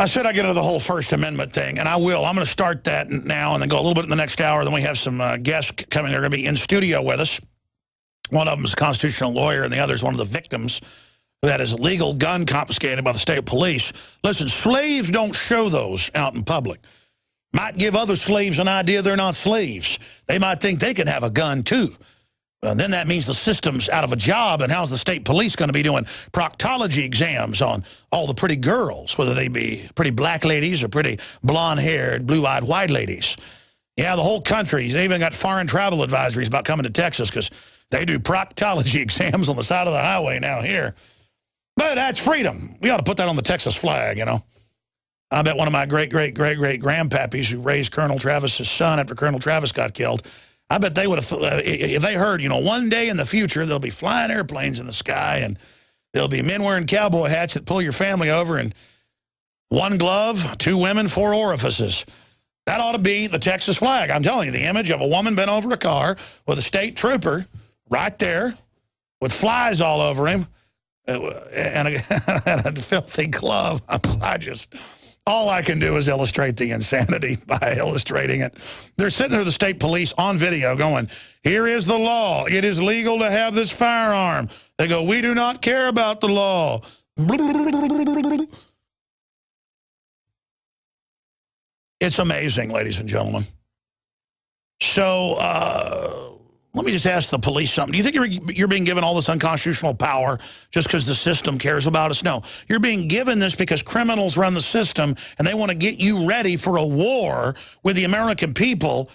I said I get into the whole First Amendment thing, and I will. I'm going to start that now and then go a little bit in the next hour. Then we have some guests coming. They're going to be in studio with us. One of them is a constitutional lawyer, and the other is one of the victims that is illegal gun confiscated by the state police. Listen, slaves don't show those out in public. Might give other slaves an idea they're not slaves. They might think they can have a gun, too. And then that means the system's out of a job, and how's the state police going to be doing proctology exams on all the pretty girls, whether they be pretty black ladies or pretty blonde-haired, blue-eyed white ladies? Yeah, the whole country. They even got foreign travel advisories about coming to Texas because they do proctology exams on the side of the highway now here. But that's freedom. We ought to put that on the Texas flag, you know. I bet one of my great-great-great-great-grandpappies who raised Colonel Travis's son after Colonel Travis got killed, I bet they would have, if they heard, you know, one day in the future, there'll be flying airplanes in the sky and there'll be men wearing cowboy hats that pull your family over and one glove, two women, four orifices. That ought to be the Texas flag. I'm telling you, the image of a woman bent over a car with a state trooper right there with flies all over him and a filthy glove. All I can do is illustrate the insanity by illustrating it. They're sitting there with the state police on video going, here is the law. It is legal to have this firearm. They go, we do not care about the law. It's amazing, ladies and gentlemen. So let me just ask the police something. Do you think you're being given all this unconstitutional power just because the system cares about us? No. You're being given this because criminals run the system and they want to get you ready for a war with the American people.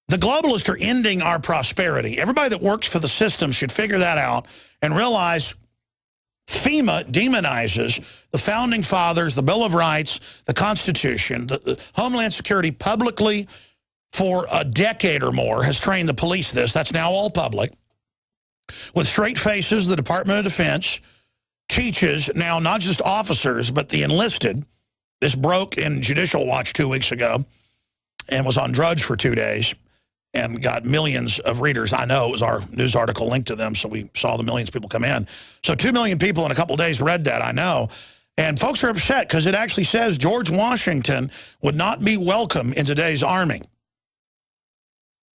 The globalists are ending our prosperity. Everybody that works for the system should figure that out and realize FEMA demonizes the Founding Fathers, the Bill of Rights, the Constitution, the Homeland Security publicly for a decade or more has trained the police this. That's now all public. With straight faces, the Department of Defense teaches now not just officers, but the enlisted. This broke in Judicial Watch 2 weeks ago and was on Drudge for 2 days and got millions of readers. I know it was our news article linked to them, so we saw the millions of people come in. So 2 million people in a couple of days read that, I know. And folks are upset because it actually says George Washington would not be welcome in today's Army.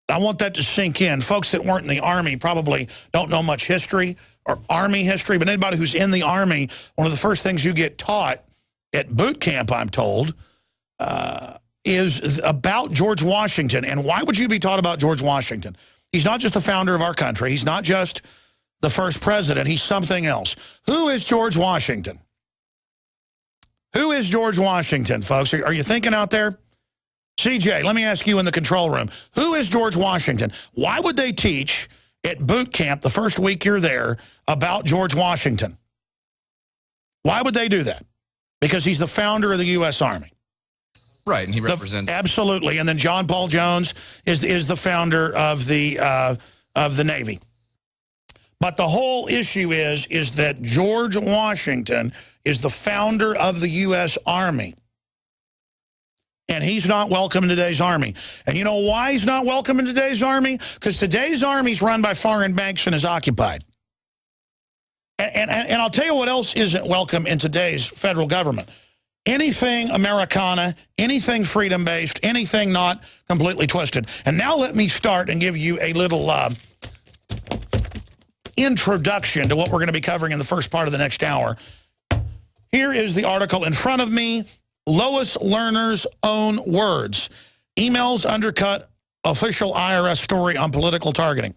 I want that to sink in. Folks that weren't in the Army probably don't know much history or Army history, but anybody who's in the Army, one of the first things you get taught at boot camp, I'm told, is about George Washington. And why would you be taught about George Washington? He's not just the founder of our country. He's not just the first president. He's something else. Who is George Washington? Who is George Washington, folks? Are you thinking out there? CJ, let me ask you in the control room. Who is George Washington? Why would they teach at boot camp the first week you're there about George Washington? Why would they do that? Because he's the founder of the U.S. Army. Right, and he represents... Absolutely, and then John Paul Jones is the founder of the Navy. But the whole issue is that George Washington is the founder of the U.S. Army. And he's not welcome in today's Army. And you know why he's not welcome in today's Army? Because today's Army is run by foreign banks and is occupied. And I'll tell you what else isn't welcome in today's federal government. Anything Americana, anything freedom-based, anything not completely twisted. And now let me start and give you a little introduction to what we're going to be covering in the first part of the next hour. Here is the article in front of me. Lois Lerner's own words. Emails undercut official IRS story on political targeting.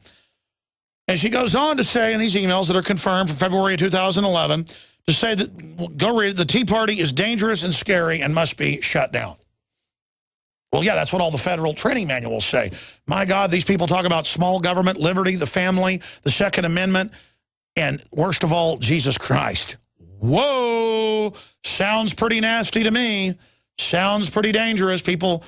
And she goes on to say in these emails that are confirmed for February of 2011, to say that, go read it, the Tea Party is dangerous and scary and must be shut down. Well, yeah, that's what all the federal training manuals say. My God, these people talk about small government, liberty, the family, the Second Amendment, and worst of all, Jesus Christ. Whoa, sounds pretty nasty to me. Sounds pretty dangerous. People,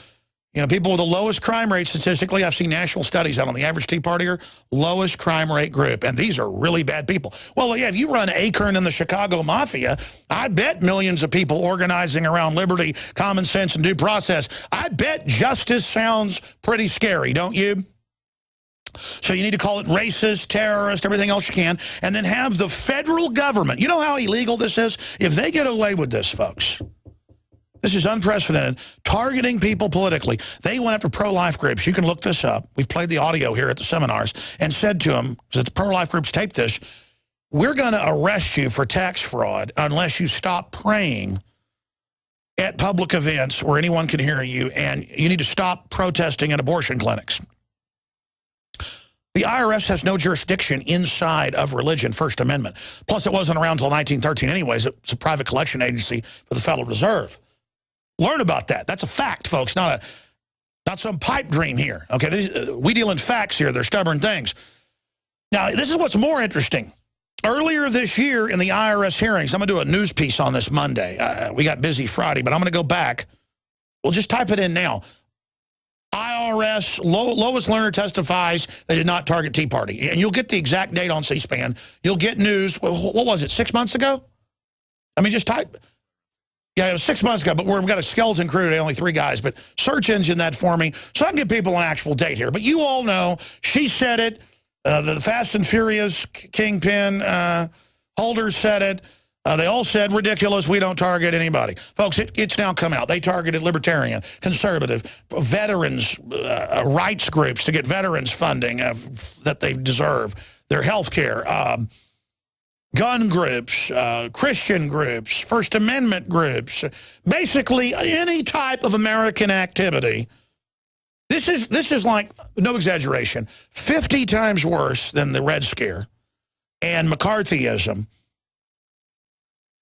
you know, people with the lowest crime rate statistically, I've seen national studies out on the average Tea Partier, lowest crime rate group. And these are really bad people. Well, yeah, if you run Acorn and the Chicago Mafia, I bet millions of people organizing around liberty, common sense, and due process. I bet justice sounds pretty scary, don't you? So you need to call it racist, terrorist, everything else you can, and then have the federal government. You know how illegal this is? If they get away with this, folks, This is unprecedented. Targeting people politically. They went after pro-life groups. You can look this up. We've played the audio here at the seminars and said to them, because the pro-life groups taped this, we're going to arrest you for tax fraud unless you stop praying at public events where anyone can hear you, and you need to stop protesting at abortion clinics. The IRS has no jurisdiction inside of religion, First Amendment. Plus, it wasn't around until 1913 anyways. It's a private collection agency for the Federal Reserve. Learn about that. That's a fact, folks, not some pipe dream here. Okay, we deal in facts here. They're stubborn things. Now, this is what's more interesting. Earlier this year in the IRS hearings, I'm going to do a news piece on this Monday. We got busy Friday, but I'm going to go back. We'll just type it in now. IRS, Lois Lerner testifies they did not target Tea Party. And you'll get the exact date on C-SPAN. You'll get news. What was it, 6 months ago? I mean, just type. Yeah, it was 6 months ago, but we've got a skeleton crew today, only 3 guys. But search engine that for me so I can give people an actual date here. But you all know, she said it. The Fast and Furious kingpin holders said it. They all said, ridiculous, we don't target anybody. Folks, it's now come out. They targeted libertarian, conservative, veterans, rights groups to get veterans funding that they deserve, their health care, gun groups, Christian groups, First Amendment groups, basically any type of American activity. This is like, no exaggeration, 50 times worse than the Red Scare and McCarthyism,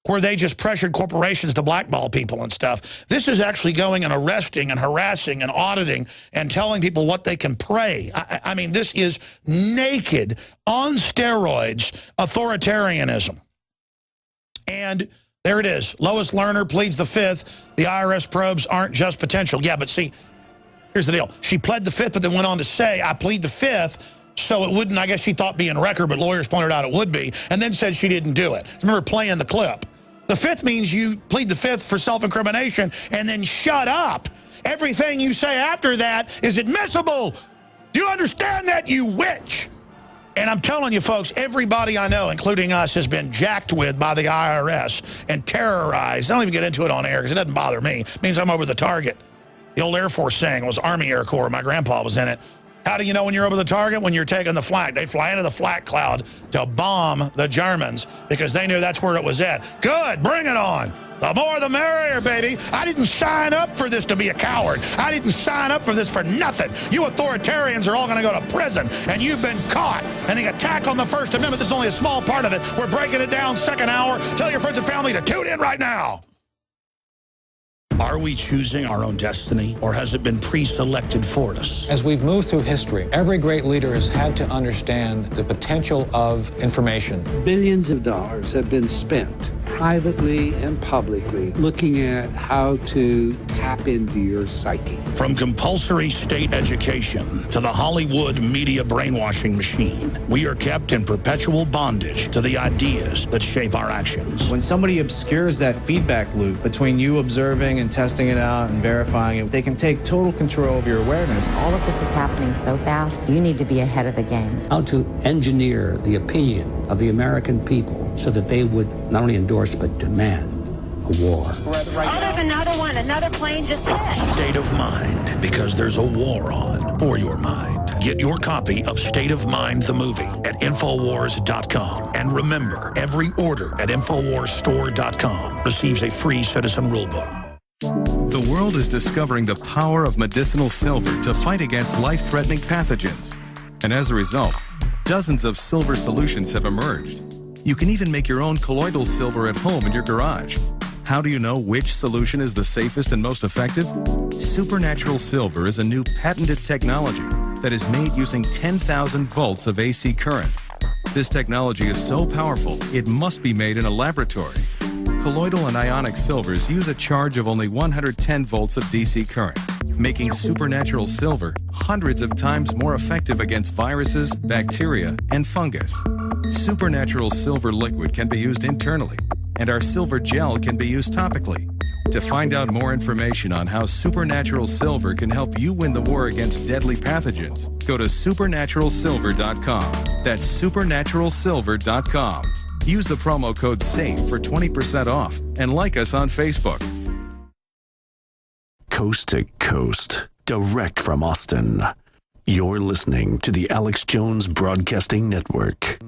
where they just pressured corporations to blackball people and stuff. This is actually going and arresting and harassing and auditing and telling people what they can pray. I mean, this is naked, on steroids, authoritarianism. And there it is. Lois Lerner pleads the Fifth. The IRS probes aren't just potential. Yeah, but see, here's the deal. She pled the Fifth, but then went on to say, I plead the Fifth, so it wouldn't, I guess she thought being record, but lawyers pointed out it would be, and then said she didn't do it. Remember playing the clip. The Fifth means you plead the Fifth for self-incrimination and then shut up. Everything you say after that is admissible. Do you understand that, you witch? And I'm telling you, folks, everybody I know, including us, has been jacked with by the IRS and terrorized. I don't even get into it on air because it doesn't bother me. It means I'm over the target. The old Air Force saying was Army Air Corps. My grandpa was in it. How do you know when you're over the target? When you're taking the flak. They fly into the flak cloud to bomb the Germans because they knew that's where it was at. Good, bring it on. The more the merrier, baby. I didn't sign up for this to be a coward. I didn't sign up for this for nothing. You authoritarians are all going to go to prison, and you've been caught. And the attack on the First Amendment, this is only a small part of it. We're breaking it down, second hour. Tell your friends and family to tune in right now. Are we choosing our own destiny, or has it been pre-selected for us? As we've moved through history, every great leader has had to understand the potential of information. Billions of dollars have been spent privately and publicly looking at how to tap into your psyche. From compulsory state education to the Hollywood media brainwashing machine, we are kept in perpetual bondage to the ideas that shape our actions. When somebody obscures that feedback loop between you observing and testing it out and verifying it, they can take total control of your awareness. All of this is happening so fast, you need to be ahead of the game. How to engineer the opinion of the American people so that they would not only endorse but demand a war. Oh, there's another one. Another plane just hit. State of Mind, because there's a war on for your mind. Get your copy of State of Mind, the movie, at Infowars.com. And remember, every order at InfoWarsStore.com receives a free citizen rulebook. The world is discovering the power of medicinal silver to fight against life-threatening pathogens. And as a result, dozens of silver solutions have emerged. You can even make your own colloidal silver at home in your garage. How do you know which solution is the safest and most effective? Supernatural Silver is a new patented technology that is made using 10,000 volts of AC current. This technology is so powerful, it must be made in a laboratory. Colloidal and ionic silvers use a charge of only 110 volts of DC current, making Supernatural Silver hundreds of times more effective against viruses, bacteria, and fungus. Supernatural Silver liquid can be used internally, and our silver gel can be used topically. To find out more information on how Supernatural Silver can help you win the war against deadly pathogens, go to supernaturalsilver.com. That's supernaturalsilver.com. Use the promo code SAFE for 20% off and like us on Facebook. coast to coast, direct from Austin. You're listening to the Alex Jones Broadcasting Network.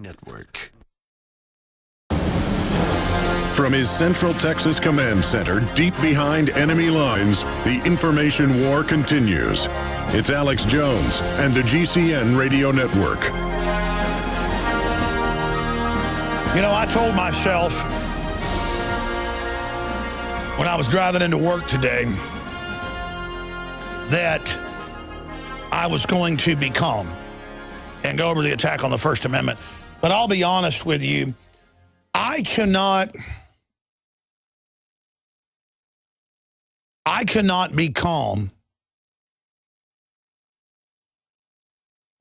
From his Central Texas Command Center, deep behind enemy lines, the information war continues. It's Alex Jones and the GCN Radio Network. You know, I told myself when I was driving into work today that I was going to be calm and go over the attack on the First Amendment. But I'll be honest with you, I cannot be calm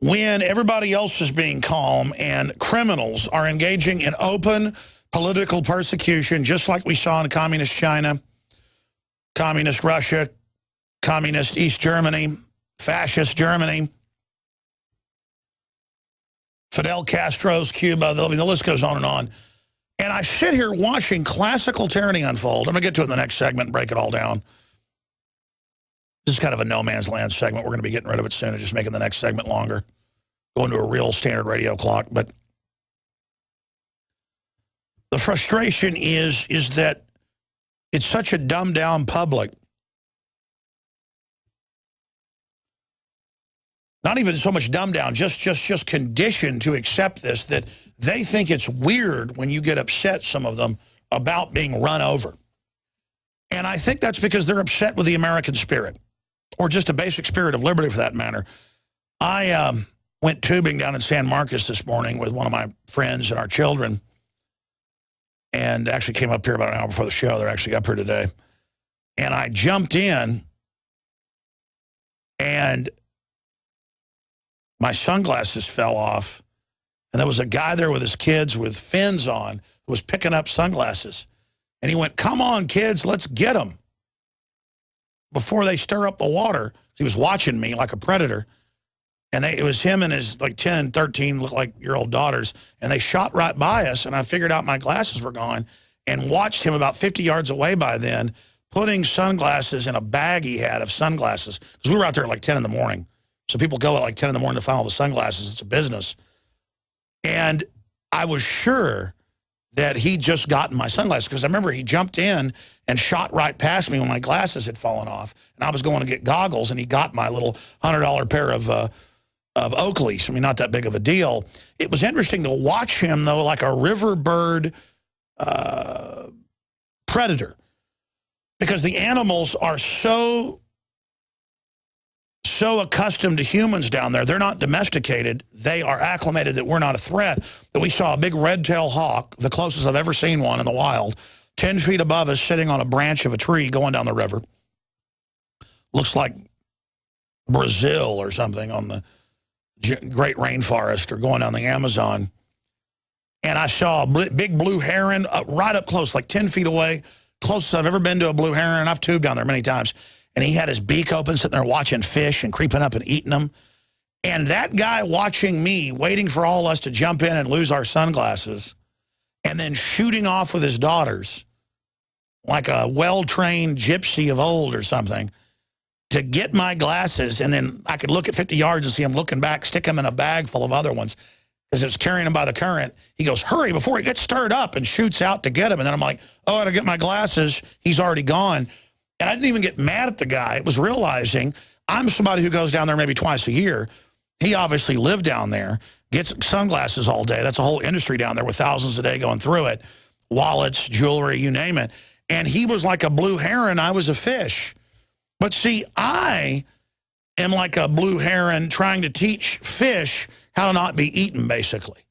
when everybody else is being calm and criminals are engaging in open political persecution, just like we saw in communist China, communist Russia, communist East Germany, fascist Germany, Fidel Castro's Cuba. I mean, the list goes on. And I sit here watching classical tyranny unfold. I'm going to get to it in the next segment and break it all down. This is kind of a no man's land segment. We're going to be getting rid of it soon and just making the next segment longer. Going to a real standard radio clock. But the frustration is that it's such a dumbed down public. Not even so much dumbed down, just conditioned to accept this, that they think it's weird when you get upset, some of them, about being run over. And I think that's because they're upset with the American spirit, or just a basic spirit of liberty for that matter. I went tubing down in San Marcos this morning with one of my friends and our children, and actually came up here about an hour before the show. They're actually up here today. And I jumped in, and my sunglasses fell off, and there was a guy there with his kids with fins on who was picking up sunglasses. And he went, "Come on, kids, let's get them before they stir up the water." He was watching me like a predator. And it was him and his like 10, 13, look like year old daughters. And they shot right by us, and I figured out my glasses were gone and watched him about 50 yards away by then putting sunglasses in a bag he had of sunglasses. Because we were out there at like 10 in the morning. So people go at like 10 in the morning to find all the sunglasses. It's a business. And I was sure that he'd just gotten my sunglasses, because I remember he jumped in and shot right past me when my glasses had fallen off. And I was going to get goggles, and he got my little $100 pair of Oakleys. I mean, not that big of a deal. It was interesting to watch him, though, like a river bird predator, because the animals are so accustomed to humans down there. They're not domesticated. They are acclimated that we're not a threat. That we saw a big red-tailed hawk, the closest I've ever seen one in the wild, 10 feet above us, sitting on a branch of a tree going down the river. Looks like Brazil or something on the great rainforest, or going down the Amazon. And I saw a big blue heron right up close, like 10 feet away, closest I've ever been to a blue heron. I've tubed down there many times. And he had his beak open, sitting there watching fish and creeping up and eating them. And that guy watching me, waiting for all of us to jump in and lose our sunglasses, and then shooting off with his daughters like a well-trained gypsy of old or something, to get my glasses, and then I could look at 50 yards and see him looking back, stick them in a bag full of other ones, because it was carrying them by the current. He goes, "Hurry before it gets stirred up," and shoots out to get him. And then I'm like, "Oh, I gotta get my glasses." He's already gone. And I didn't even get mad at the guy. It was realizing I'm somebody who goes down there maybe twice a year. He obviously lived down there, gets sunglasses all day. That's a whole industry down there with thousands a day going through it. Wallets, jewelry, you name it. And he was like a blue heron. I was a fish. But see, I am like a blue heron trying to teach fish how to not be eaten, basically.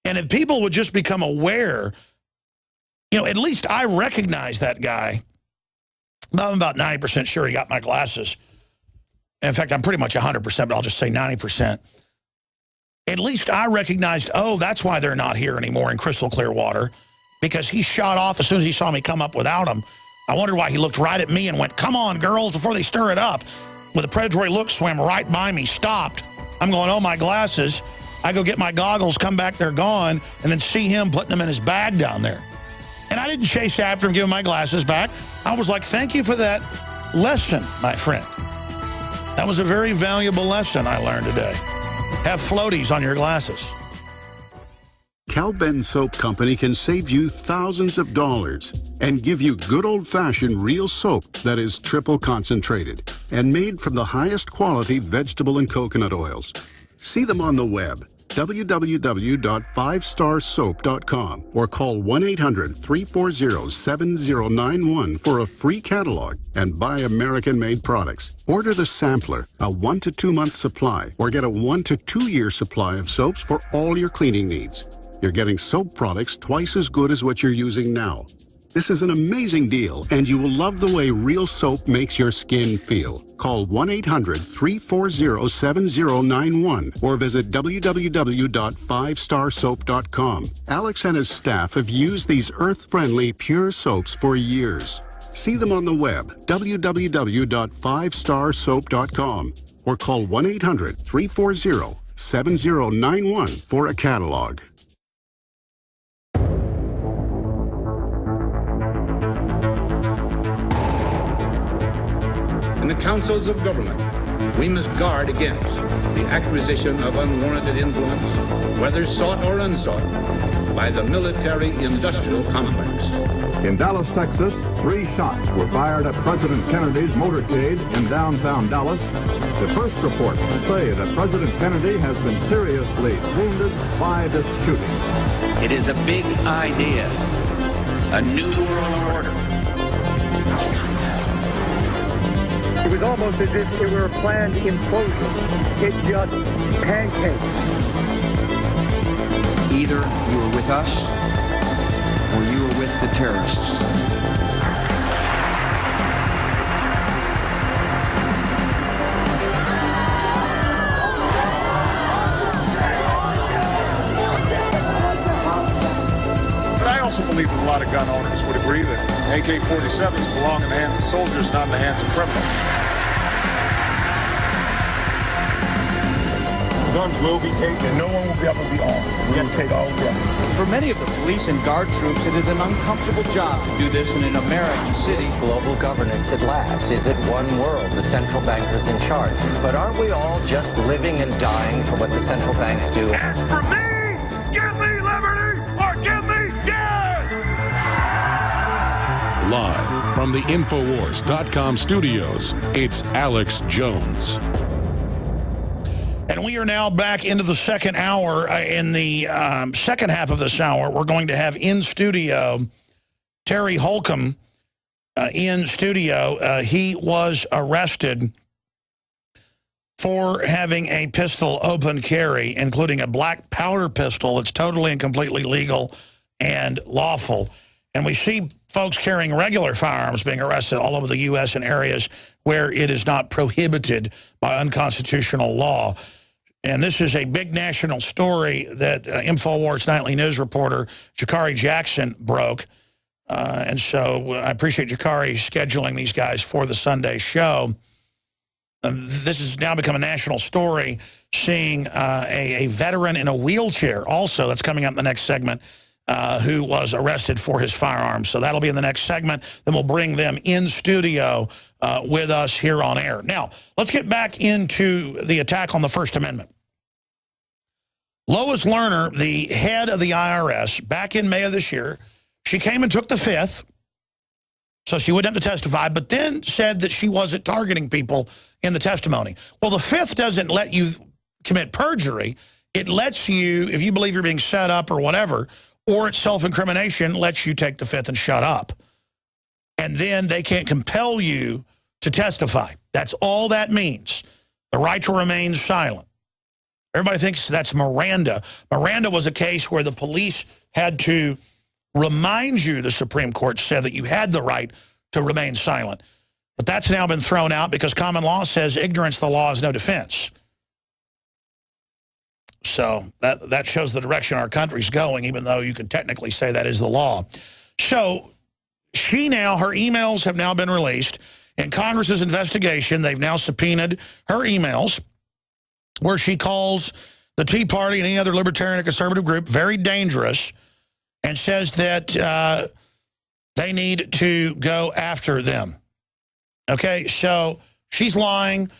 And if people would just become aware, you know, at least I recognize that guy. I'm about 90% sure he got my glasses. In fact, I'm pretty much 100%, but I'll just say 90%. At least I recognized, oh, that's why they're not here anymore in crystal clear water, because he shot off as soon as he saw me come up without him. I wondered why he looked right at me and went, "Come on, girls, before they stir it up." With a predatory look, swam right by me, stopped. I'm going, "Oh, my glasses." I go get my goggles, come back, they're gone, and then see him putting them in his bag down there. And I didn't chase after him, give him my glasses back. I was like, "Thank you for that lesson, my friend. That was a very valuable lesson I learned today. Have floaties on your glasses. Cal-Ben Soap Company can save you thousands of dollars and give you good old-fashioned real soap that is triple concentrated and made from the highest quality vegetable and coconut oils. See them on the web, www.5starsoap.com, or call 1-800-340-7091 for a free catalog and buy American-made products. Order the sampler, a 1 to 2 month supply, or get a 1 to 2 year supply of soaps for all your cleaning needs. You're getting soap products twice as good as what you're using now. This is an amazing deal, and you will love the way real soap makes your skin feel. Call 1-800-340-7091 or visit www.5starsoap.com. Alex and his staff have used these earth-friendly, pure soaps for years. See them on the web, www.5starsoap.com, or call 1-800-340-7091 for a catalog. In the councils of government, we must guard against the acquisition of unwarranted influence, whether sought or unsought, by the military-industrial complex. In Dallas, Texas, 3 shots were fired at President Kennedy's motorcade in downtown Dallas. The first reports say that President Kennedy has been seriously wounded by this shooting. It is a big idea, a new world order. It was almost as if it were a planned implosion. It just pancaked. Either you were with us or you were with the terrorists. But I also believe that a lot of gun owners would agree that AK-47s belong in the hands of soldiers, not in the hands of criminals. Guns will be taken. No one will be able to be armed. We will take all guns. For many of the police and guard troops, it is an uncomfortable job to do this in an American city. Global governance at last. Is it one world? The central bankers in charge. But aren't we all just living and dying for what the central banks do? As for me, give me liberty or give me death! Live from the Infowars.com studios, it's Alex Jones. And we are now back into the second hour. In the second half of this hour, we're going to have in studio Terry Holcomb in studio. He was arrested for having a pistol open carry, including a black powder pistol that's totally and completely legal and lawful. And we see folks carrying regular firearms being arrested all over the U.S. in areas where it is not prohibited by unconstitutional law. And this is a big national story that InfoWars nightly news reporter Jakari Jackson broke. And so I appreciate Jakari scheduling these guys for the Sunday show. This has now become a national story, seeing a veteran in a wheelchair also, that's coming up in the next segment, who was arrested for his firearms. So that'll be in the next segment. Then we'll bring them in studio with us here on air. Now, let's get back into the attack on the First Amendment. Lois Lerner, the head of the IRS, back in May of this year, she came and took the Fifth, so she wouldn't have to testify, but then said that she wasn't targeting people in the testimony. Well, the Fifth doesn't let you commit perjury. It lets you, if you believe you're being set up or whatever, or it's self-incrimination, lets you take the Fifth and shut up. And then they can't compel you to testify. That's all that means. The right to remain silent. Everybody thinks that's Miranda. Miranda was a case where the police had to remind you, the Supreme Court said, that you had the right to remain silent. But that's now been thrown out because common law says ignorance of the law is no defense. So that shows the direction our country's going, even though you can technically say that is the law. So she now, her emails have now been released. In Congress's investigation, they've now subpoenaed her emails where she calls the Tea Party and any other libertarian or conservative group very dangerous and says that they need to go after them. Okay, so she's lying.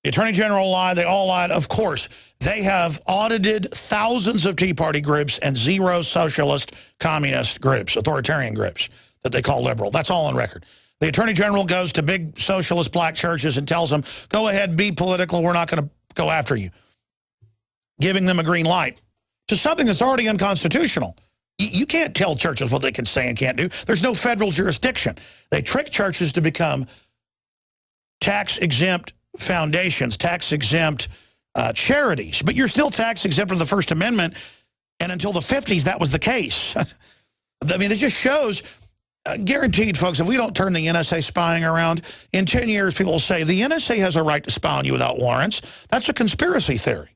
The Attorney General lied. They all lied. Of course, they have audited thousands of Tea Party groups and 0 socialist, communist groups, authoritarian groups that they call liberal. That's all on record. The Attorney General goes to big socialist black churches and tells them, go ahead, be political. We're not going to go after you. Giving them a green light to something that's already unconstitutional. You can't tell churches what they can say and can't do. There's no federal jurisdiction. They trick churches to become tax-exempt foundations, tax-exempt charities. But you're still tax-exempt under the First Amendment, and until the 50s, that was the case. I mean, this just shows, guaranteed, folks, if we don't turn the NSA spying around, in 10 years, people will say, the NSA has a right to spy on you without warrants. That's a conspiracy theory.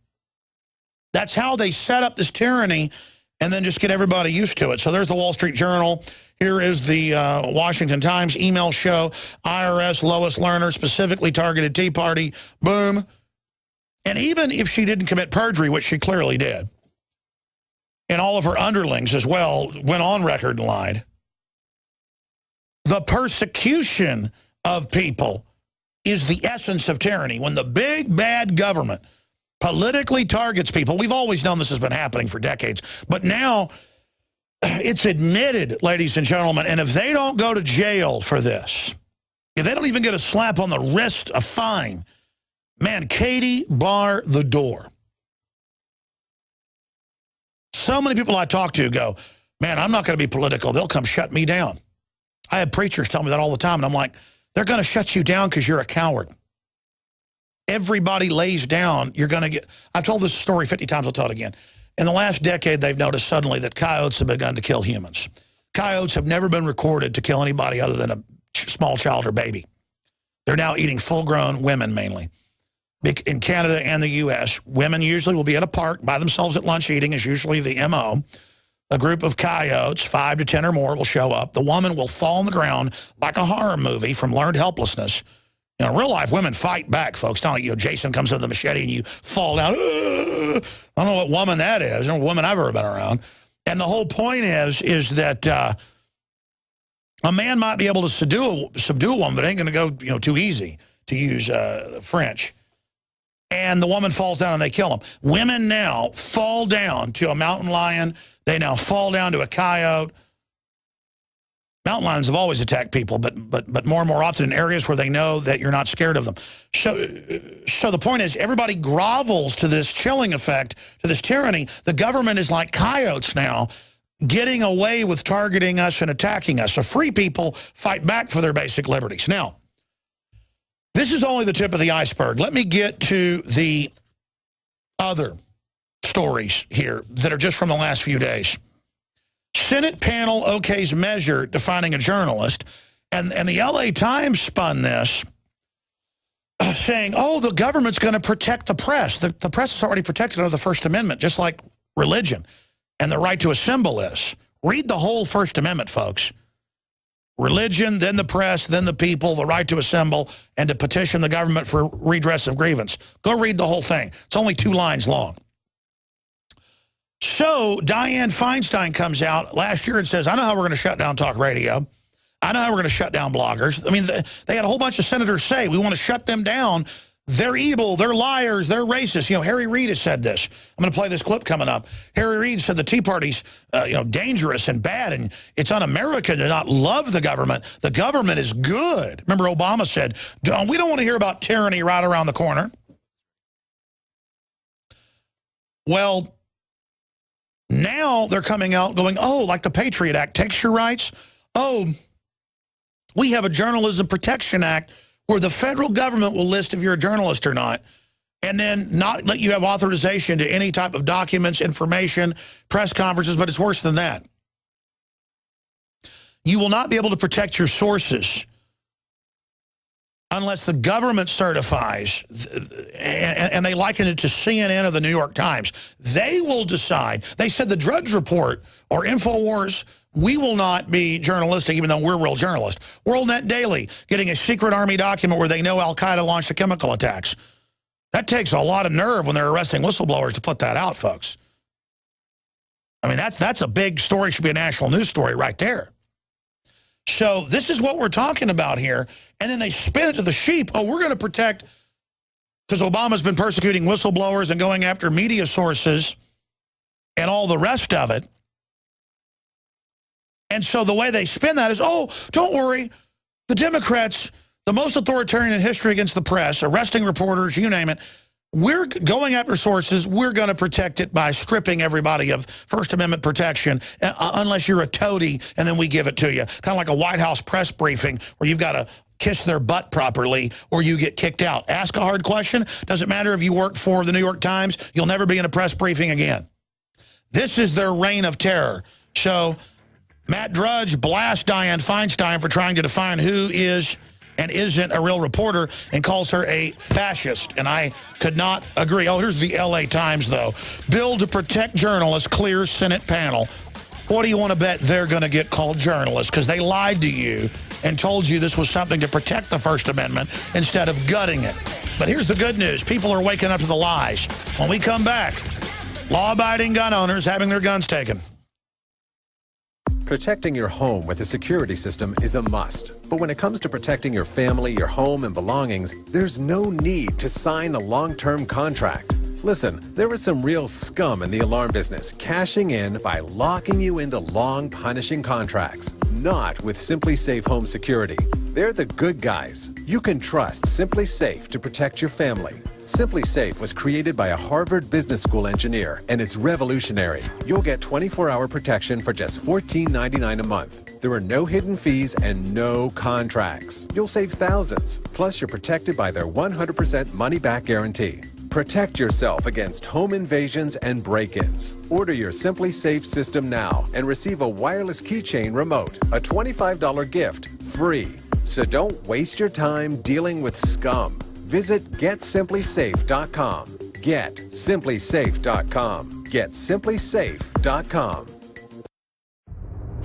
That's how they set up this tyranny and then just get everybody used to it. So there's the Wall Street Journal. Here is the Washington Times email show. IRS, Lois Lerner, specifically targeted Tea Party. Boom. And even if she didn't commit perjury, which she clearly did, and all of her underlings as well went on record and lied, the persecution of people is the essence of tyranny. When the big, bad government politically targets people. We've always known this has been happening for decades. But now it's admitted, ladies and gentlemen, and if they don't go to jail for this, if they don't even get a slap on the wrist, a fine, man, Katie, bar the door. So many people I talk to go, man, I'm not going to be political. They'll come shut me down. I have preachers tell me that all the time, and I'm like, they're going to shut you down because you're a coward. Everybody lays down, you're going to get... I've told this story 50 times, I'll tell it again. In the last decade, they've noticed suddenly that coyotes have begun to kill humans. Coyotes have never been recorded to kill anybody other than a small child or baby. They're now eating full-grown women, mainly. In Canada and the U.S., women usually will be at a park by themselves at lunch eating, is usually the M.O. A group of coyotes, 5 to 10 or more, will show up. The woman will fall on the ground like a horror movie from learned helplessness. You know, in real life, women fight back, folks. Not like, you know, Jason comes with the machete and you fall down. I don't know what woman that is. No woman I've ever been around. And the whole point is that a man might be able to subdue a woman, but it ain't going to go, you know, too easy, to use French. And the woman falls down and they kill him. Women now fall down to a mountain lion. They now fall down to a coyote. Mountain lions have always attacked people, but more and more often in areas where they know that you're not scared of them. So the point is, everybody grovels to this chilling effect, to this tyranny. The government is like coyotes now, getting away with targeting us and attacking us. So free people fight back for their basic liberties. Now, this is only the tip of the iceberg. Let me get to the other stories here that are just from the last few days. Senate panel okays measure defining a journalist, and the LA Times spun this, saying, oh, the government's going to protect the press. The press is already protected under the First Amendment, just like religion, and the right to assemble is. Read the whole First Amendment, folks. Religion, then the press, then the people, the right to assemble, and to petition the government for redress of grievance. Go read the whole thing. It's only 2 lines long. So Dianne Feinstein comes out last year and says, I know how we're going to shut down talk radio. I know how we're going to shut down bloggers. I mean, they had a whole bunch of senators say, we want to shut them down. They're evil. They're liars. They're racist. You know, Harry Reid has said this. I'm going to play this clip coming up. Harry Reid said the Tea Party's, you know, dangerous and bad, and it's un-American to not love the government. The government is good. Remember, Obama said, we don't want to hear about tyranny right around the corner. Well, now they're coming out going, oh, like the Patriot Act takes your rights. Oh, we have a Journalism Protection Act where the federal government will list if you're a journalist or not, and then not let you have authorization to any type of documents, information, press conferences, but it's worse than that. You will not be able to protect your sources unless the government certifies, and they liken it to CNN or the New York Times. They will decide. They said the Drudge Report or InfoWars, we will not be journalistic, even though we're real journalists. WorldNet Daily, getting a secret Army document where they know Al-Qaeda launched the chemical attacks. That takes a lot of nerve when they're arresting whistleblowers to put that out, folks. I mean, that's a big story, should be a national news story right there. So this is what we're talking about here. And then they spin it to the sheep. Oh, we're going to protect, because Obama's been persecuting whistleblowers and going after media sources and all the rest of it. And so the way they spin that is, oh, don't worry, the Democrats, the most authoritarian in history against the press, arresting reporters, you name it, we're going after sources. We're going to protect it by stripping everybody of First Amendment protection, unless you're a toady, and then we give it to you. Kind of like a White House press briefing where you've got to kiss their butt properly or you get kicked out. Ask a hard question. Doesn't matter if you work for the New York Times. You'll never be in a press briefing again. This is their reign of terror. So Matt Drudge blasts Dianne Feinstein for trying to define who is and isn't a real reporter and calls her a fascist. And I could not agree. Oh, here's the LA Times, though. Bill to protect journalists clears Senate panel. What do you want to bet they're going to get called journalists? Because they lied to you and told you this was something to protect the First Amendment instead of gutting it. But here's the good news. People are waking up to the lies. When we come back, law-abiding gun owners having their guns taken. Protecting your home with a security system is a must. But when it comes to protecting your family, your home, and belongings, there's no need to sign a long-term contract. Listen, there is some real scum in the alarm business, cashing in by locking you into long, punishing contracts. Not with Simply Safe Home Security. They're the good guys. You can trust Simply Safe to protect your family. Simply Safe was created by a Harvard Business School engineer, and it's revolutionary. You'll get 24-hour protection for just $14.99 a month. There are no hidden fees and no contracts. You'll save thousands. Plus, you're protected by their 100% money-back guarantee. Protect yourself against home invasions and break-ins. Order your Simply Safe system now and receive a wireless keychain remote, a $25 gift, free. So don't waste your time dealing with scum. Visit GetSimplySafe.com. GetSimplySafe.com. GetSimplySafe.com.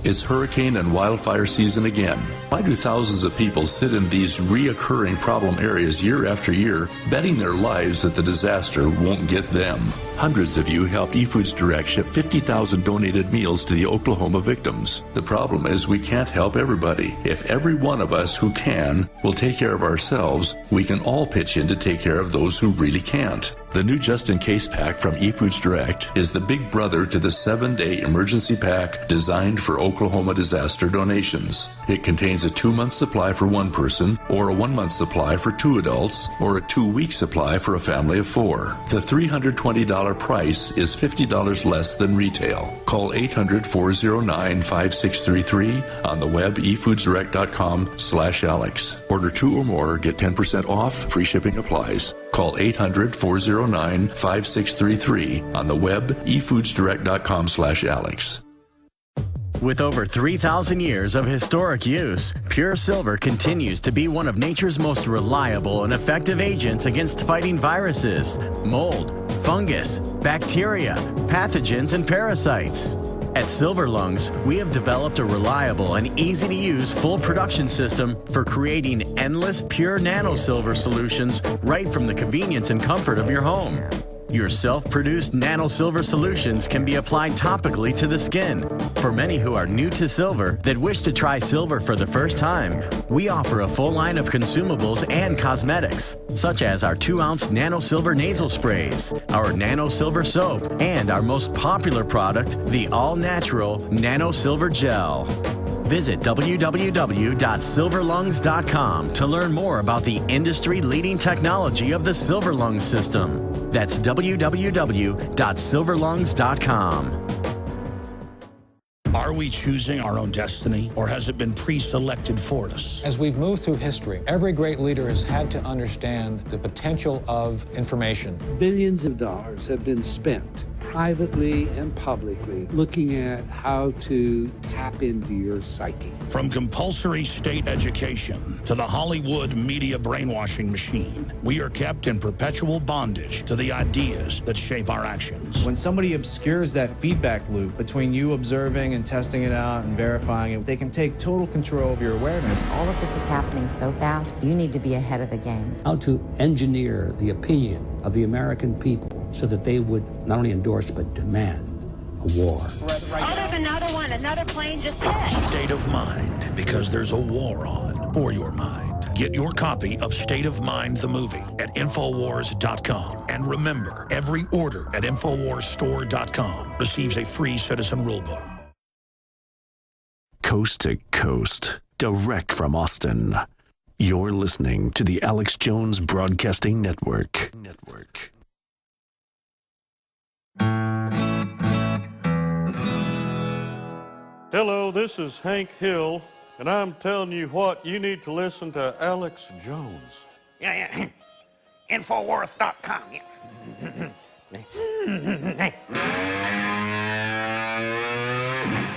It's hurricane and wildfire season again. Why do thousands of people sit in these reoccurring problem areas year after year, betting their lives that the disaster won't get them? Hundreds of you helped eFoods Direct ship 50,000 donated meals to the Oklahoma victims. The problem is we can't help everybody. If every one of us who can will take care of ourselves, we can all pitch in to take care of those who really can't. The new Just In Case pack from eFoods Direct is the big brother to the 7-day emergency pack designed for Oklahoma disaster donations. It contains a 2-month supply for one person, or a 1-month supply for 2 adults, or a 2-week supply for a family of 4. The $320 price is $50 less than retail. Call 800-409-5633 on the web efoodsdirect.com/Alex. Order 2 or more, get 10% off, free shipping applies. Call 800-409-5633 on the web efoodsdirect.com/Alex. With over 3,000 years of historic use, Pure Silver continues to be one of nature's most reliable and effective agents against fighting viruses, mold, fungus, bacteria, pathogens, and parasites. At Silver Lungs, we have developed a reliable and easy-to-use full production system for creating endless pure nano-silver solutions right from the convenience and comfort of your home. Your self-produced nano-silver solutions can be applied topically to the skin. For many who are new to silver that wish to try silver for the first time, we offer a full line of consumables and cosmetics, such as our 2-ounce nano-silver nasal sprays, our nano-silver soap, and our most popular product, the all-natural nano-silver gel. Visit www.silverlungs.com to learn more about the industry-leading technology of the Silver Lungs system. That's www.silverlungs.com. Are we choosing our own destiny, or has it been pre-selected for us? As we've moved through history, every great leader has had to understand the potential of information. Billions of dollars have been spent privately and publicly looking at how to tap into your psyche. From compulsory state education to the Hollywood media brainwashing machine, we are kept in perpetual bondage to the ideas that shape our actions. When somebody obscures that feedback loop between you observing and testing it out and verifying it, they can take total control of your awareness. All of this is happening so fast, you need to be ahead of the game. How to engineer the opinion of the American people so that they would not only endorse but demand a war. Oh, there's another one. Another plane just hit. State of Mind, because there's a war on for your mind. Get your copy of State of Mind, the movie, at Infowars.com. And remember, every order at InfoWarsStore.com receives a free Citizen Rulebook. Coast to coast, direct from Austin. You're listening to the Alex Jones Broadcasting Network. Hello, this is Hank Hill, and I'm telling you what, you need to listen to Alex Jones. Yeah. Infowars.com.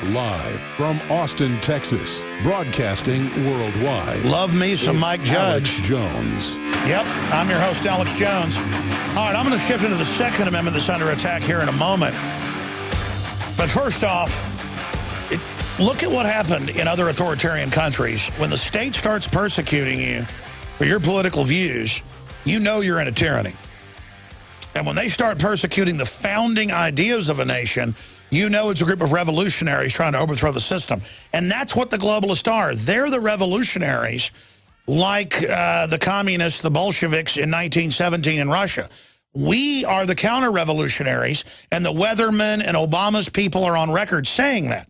Live from Austin, Texas, broadcasting worldwide. Love me some It's Mike Judge. Alex Jones. Yep, I'm your host, Alex Jones. All right, I'm going to shift into the Second Amendment that's under attack here in a moment. But first off, look at what happened in other authoritarian countries. When the state starts persecuting you for your political views, you know you're in a tyranny. And when they start persecuting the founding ideas of a nation, you know it's a group of revolutionaries trying to overthrow the system. And that's what the globalists are. They're the revolutionaries like the communists, the Bolsheviks in 1917 in Russia. We are the counter-revolutionaries, and the Weathermen and Obama's people are on record saying that.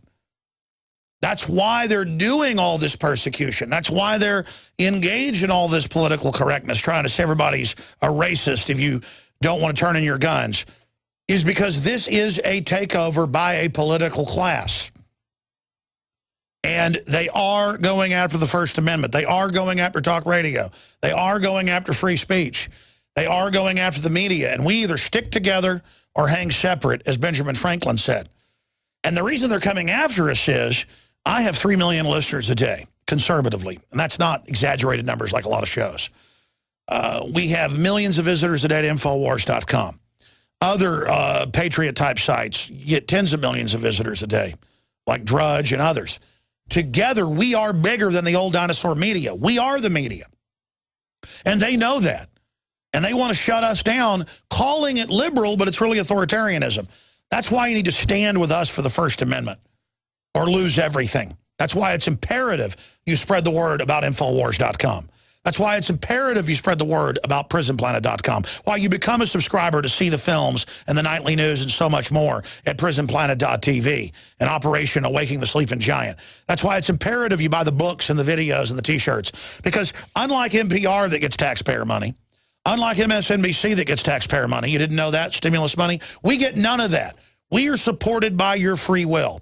That's why they're doing all this persecution. That's why they're engaged in all this political correctness, trying to say everybody's a racist if you don't want to turn in your guns, is because this is a takeover by a political class. And they are going after the First Amendment. They are going after talk radio. They are going after free speech. They are going after the media. And we either stick together or hang separate, as Benjamin Franklin said. And the reason they're coming after us is I have 3 million listeners a day, conservatively. And that's not exaggerated numbers like a lot of shows. We have millions of visitors a day to Infowars.com. Other Patriot-type sites get tens of millions of visitors a day, like Drudge and others. Together, we are bigger than the old dinosaur media. We are the media. And they know that. And they want to shut us down, calling it liberal, but it's really authoritarianism. That's why you need to stand with us for the First Amendment or lose everything. That's why it's imperative you spread the word about Infowars.com. That's why it's imperative you spread the word about PrisonPlanet.com. Why you become a subscriber to see the films and the nightly news and so much more at PrisonPlanet.tv and Operation Awakening the Sleeping Giant. That's why it's imperative you buy the books and the videos and the T-shirts. Because unlike NPR that gets taxpayer money, unlike MSNBC that gets taxpayer money, you didn't know that, stimulus money, we get none of that. We are supported by your free will.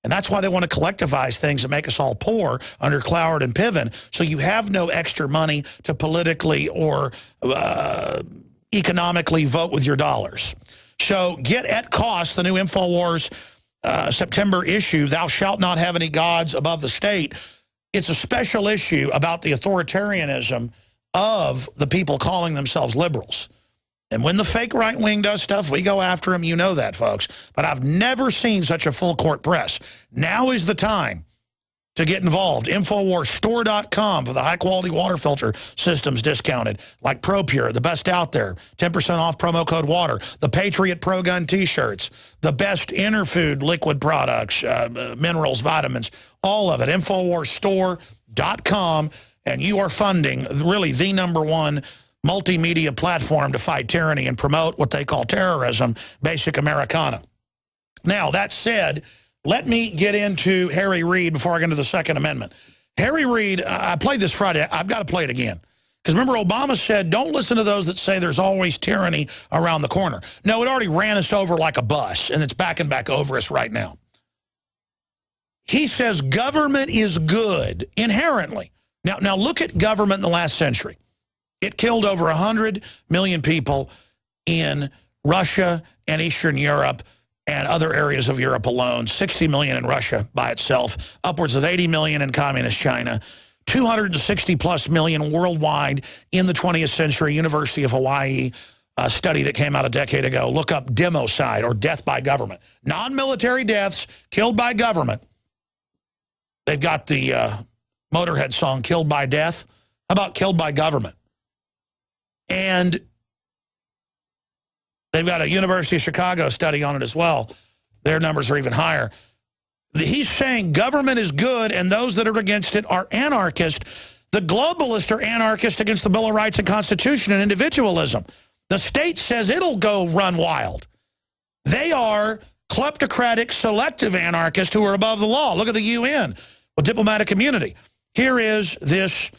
And that's why they want to collectivize things and make us all poor under Cloward and Piven, so you have no extra money to politically or economically vote with your dollars. So get at cost the new InfoWars September issue, Thou Shalt Not Have Any Gods Above the State. It's a special issue about the authoritarianism of the people calling themselves liberals. And when the fake right wing does stuff, we go after them. You know that, folks. But I've never seen such a full court press. Now is the time to get involved. InfoWarsStore.com for the high-quality water filter systems discounted, like ProPure, the best out there. 10% off promo code WATER. The Patriot Pro Gun T-shirts. The best Interfood liquid products, minerals, vitamins, all of it. InfoWarsStore.com. And you are funding, really, the #1 multimedia platform to fight tyranny and promote what they call terrorism, basic Americana. Now, that said, let me get into Harry Reid before I get into the Second Amendment. Harry Reid, I played this Friday. I've got to play it again. Because remember, Obama said, don't listen to those that say there's always tyranny around the corner. No, it already ran us over like a bus, and it's backing back over us right now. He says government is good inherently. Now look at government in the last century. It killed over 100 million people in Russia and Eastern Europe and other areas of Europe alone, 60 million in Russia by itself, upwards of 80 million in communist China, 260+ million worldwide in the 20th century. University of Hawaii, a study that came out a decade ago. Look up democide, or death by government. Non-military deaths killed by government. They've got the Motorhead song, Killed by Death. How about killed by government? And they've got a University of Chicago study on it as well their numbers are even higher. He's saying government is good and those that are against it are anarchist. The globalists are anarchist against the Bill of Rights and Constitution and individualism. The state says it'll go run wild. They are kleptocratic, selective anarchists who are above the law. Look at the UN, a diplomatic immunity. Here is this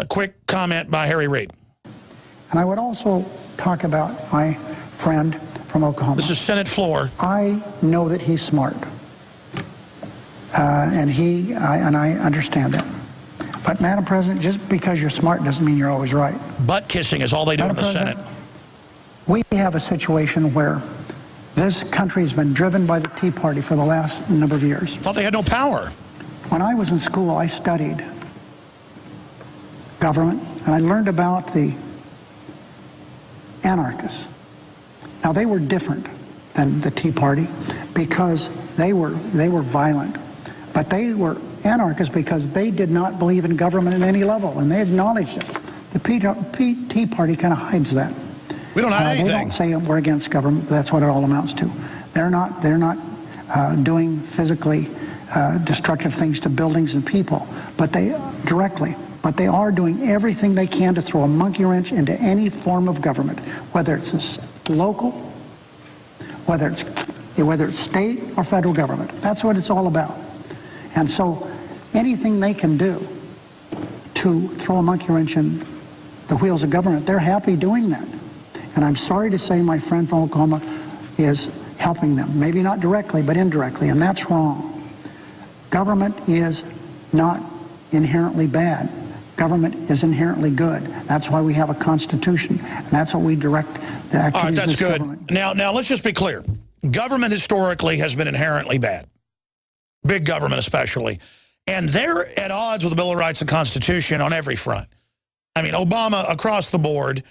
quick comment by Harry Reid. And I would also talk about my friend from Oklahoma. This is Senate floor. I know that he's smart. And I understand that. But, Madam President, just because you're smart doesn't mean you're always right. Butt kissing is all they do in the Senate. We have a situation where this country has been driven by the Tea Party for the last number of years. Thought they had no power. When I was in school, I studied government, and I learned about the anarchists. Now, they were different than the Tea Party because they were violent. But they were anarchists because they did not believe in government at any level, and they acknowledged it. The Tea Party kind of hides that. We don't hide anything. They don't say we're against government. That's what it all amounts to. They're not doing physically destructive things to buildings and people, but they are doing everything they can to throw a monkey wrench into any form of government, whether it's local, whether it's state or federal government. That's what it's all about. And so anything they can do to throw a monkey wrench in the wheels of government, they're happy doing that. And I'm sorry to say my friend from Oklahoma is helping them. Maybe not directly, but indirectly, and that's wrong. Government is not inherently bad. Government is inherently good. That's why we have a constitution, and that's what we direct the activities All right, that's of good. government. Now, let's just be clear. Government historically has been inherently bad. Big government especially. And they're at odds with the Bill of Rights and Constitution on every front. I mean, Obama across the board,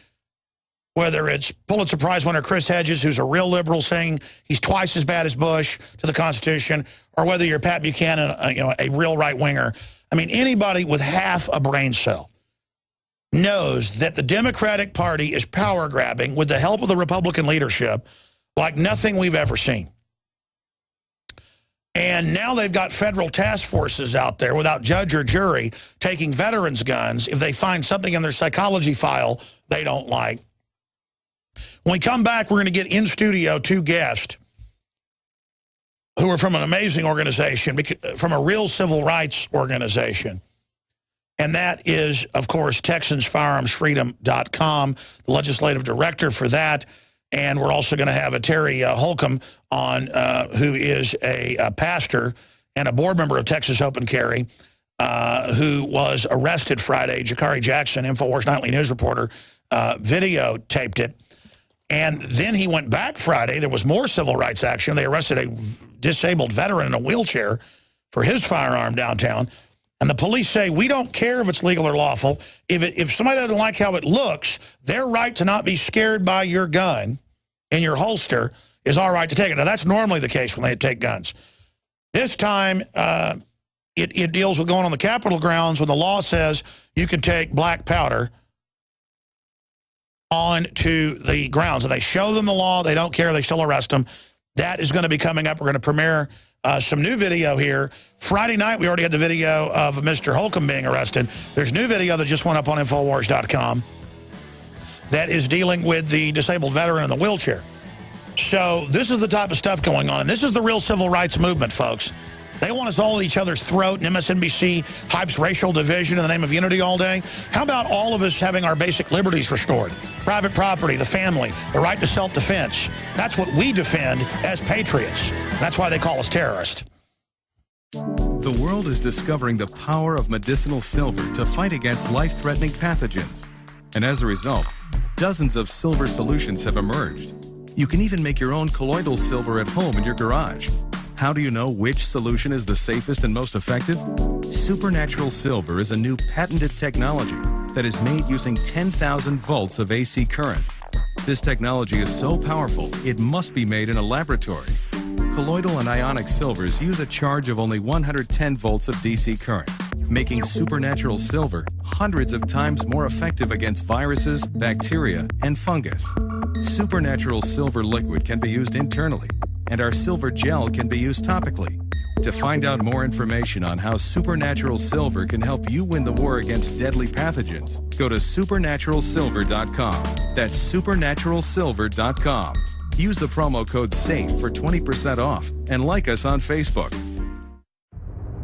whether it's Pulitzer Prize winner Chris Hedges, who's a real liberal saying he's twice as bad as Bush to the Constitution, or whether you're Pat Buchanan, a real right-winger. I mean, anybody with half a brain cell knows that the Democratic Party is power-grabbing with the help of the Republican leadership like nothing we've ever seen. And now they've got federal task forces out there without judge or jury taking veterans' guns if they find something in their psychology file they don't like. When we come back, we're going to get in studio two guests who are from an amazing organization, from a real civil rights organization. And that is, of course, TexansFirearmsFreedom.com, the legislative director for that. And we're also going to have a Terry Holcomb on, who is a pastor and a board member of Texas Open Carry, who was arrested Friday. Jakari Jackson, InfoWars Nightly News reporter, videotaped it. And then he went back Friday. There was more civil rights action. They arrested a disabled veteran in a wheelchair for his firearm downtown. And the police say, we don't care if it's legal or lawful. If somebody doesn't like how it looks, their right to not be scared by your gun in your holster is our right to take it. Now, that's normally the case when they take guns. This time, it deals with going on the Capitol grounds when the law says you can take black powder onto the grounds. And they show them the law. They don't care. They still arrest them. That is going to be coming up. We're going to premiere some new video here. Friday night, we already had the video of Mr. Holcomb being arrested. There's new video that just went up on Infowars.com that is dealing with the disabled veteran in the wheelchair. So this is the type of stuff going on. And this is the real civil rights movement, folks. They want us all at each other's throat, and MSNBC hypes racial division in the name of unity all day. How about all of us having our basic liberties restored? Private property, the family, the right to self-defense. That's what we defend as patriots. That's why they call us terrorists. The world is discovering the power of medicinal silver to fight against life-threatening pathogens. And as a result, dozens of silver solutions have emerged. You can even make your own colloidal silver at home in your garage. How do you know which solution is the safest and most effective? Supernatural Silver is a new patented technology that is made using 10,000 volts of AC current. This technology is so powerful, it must be made in a laboratory. Colloidal and ionic silvers use a charge of only 110 volts of DC current, making Supernatural Silver hundreds of times more effective against viruses, bacteria, and fungus. Supernatural Silver liquid can be used internally and our silver gel can be used topically. To find out more information on how Supernatural Silver can help you win the war against deadly pathogens, go to supernaturalsilver.com. That's supernaturalsilver.com. Use the promo code SAFE for 20% off and like us on Facebook.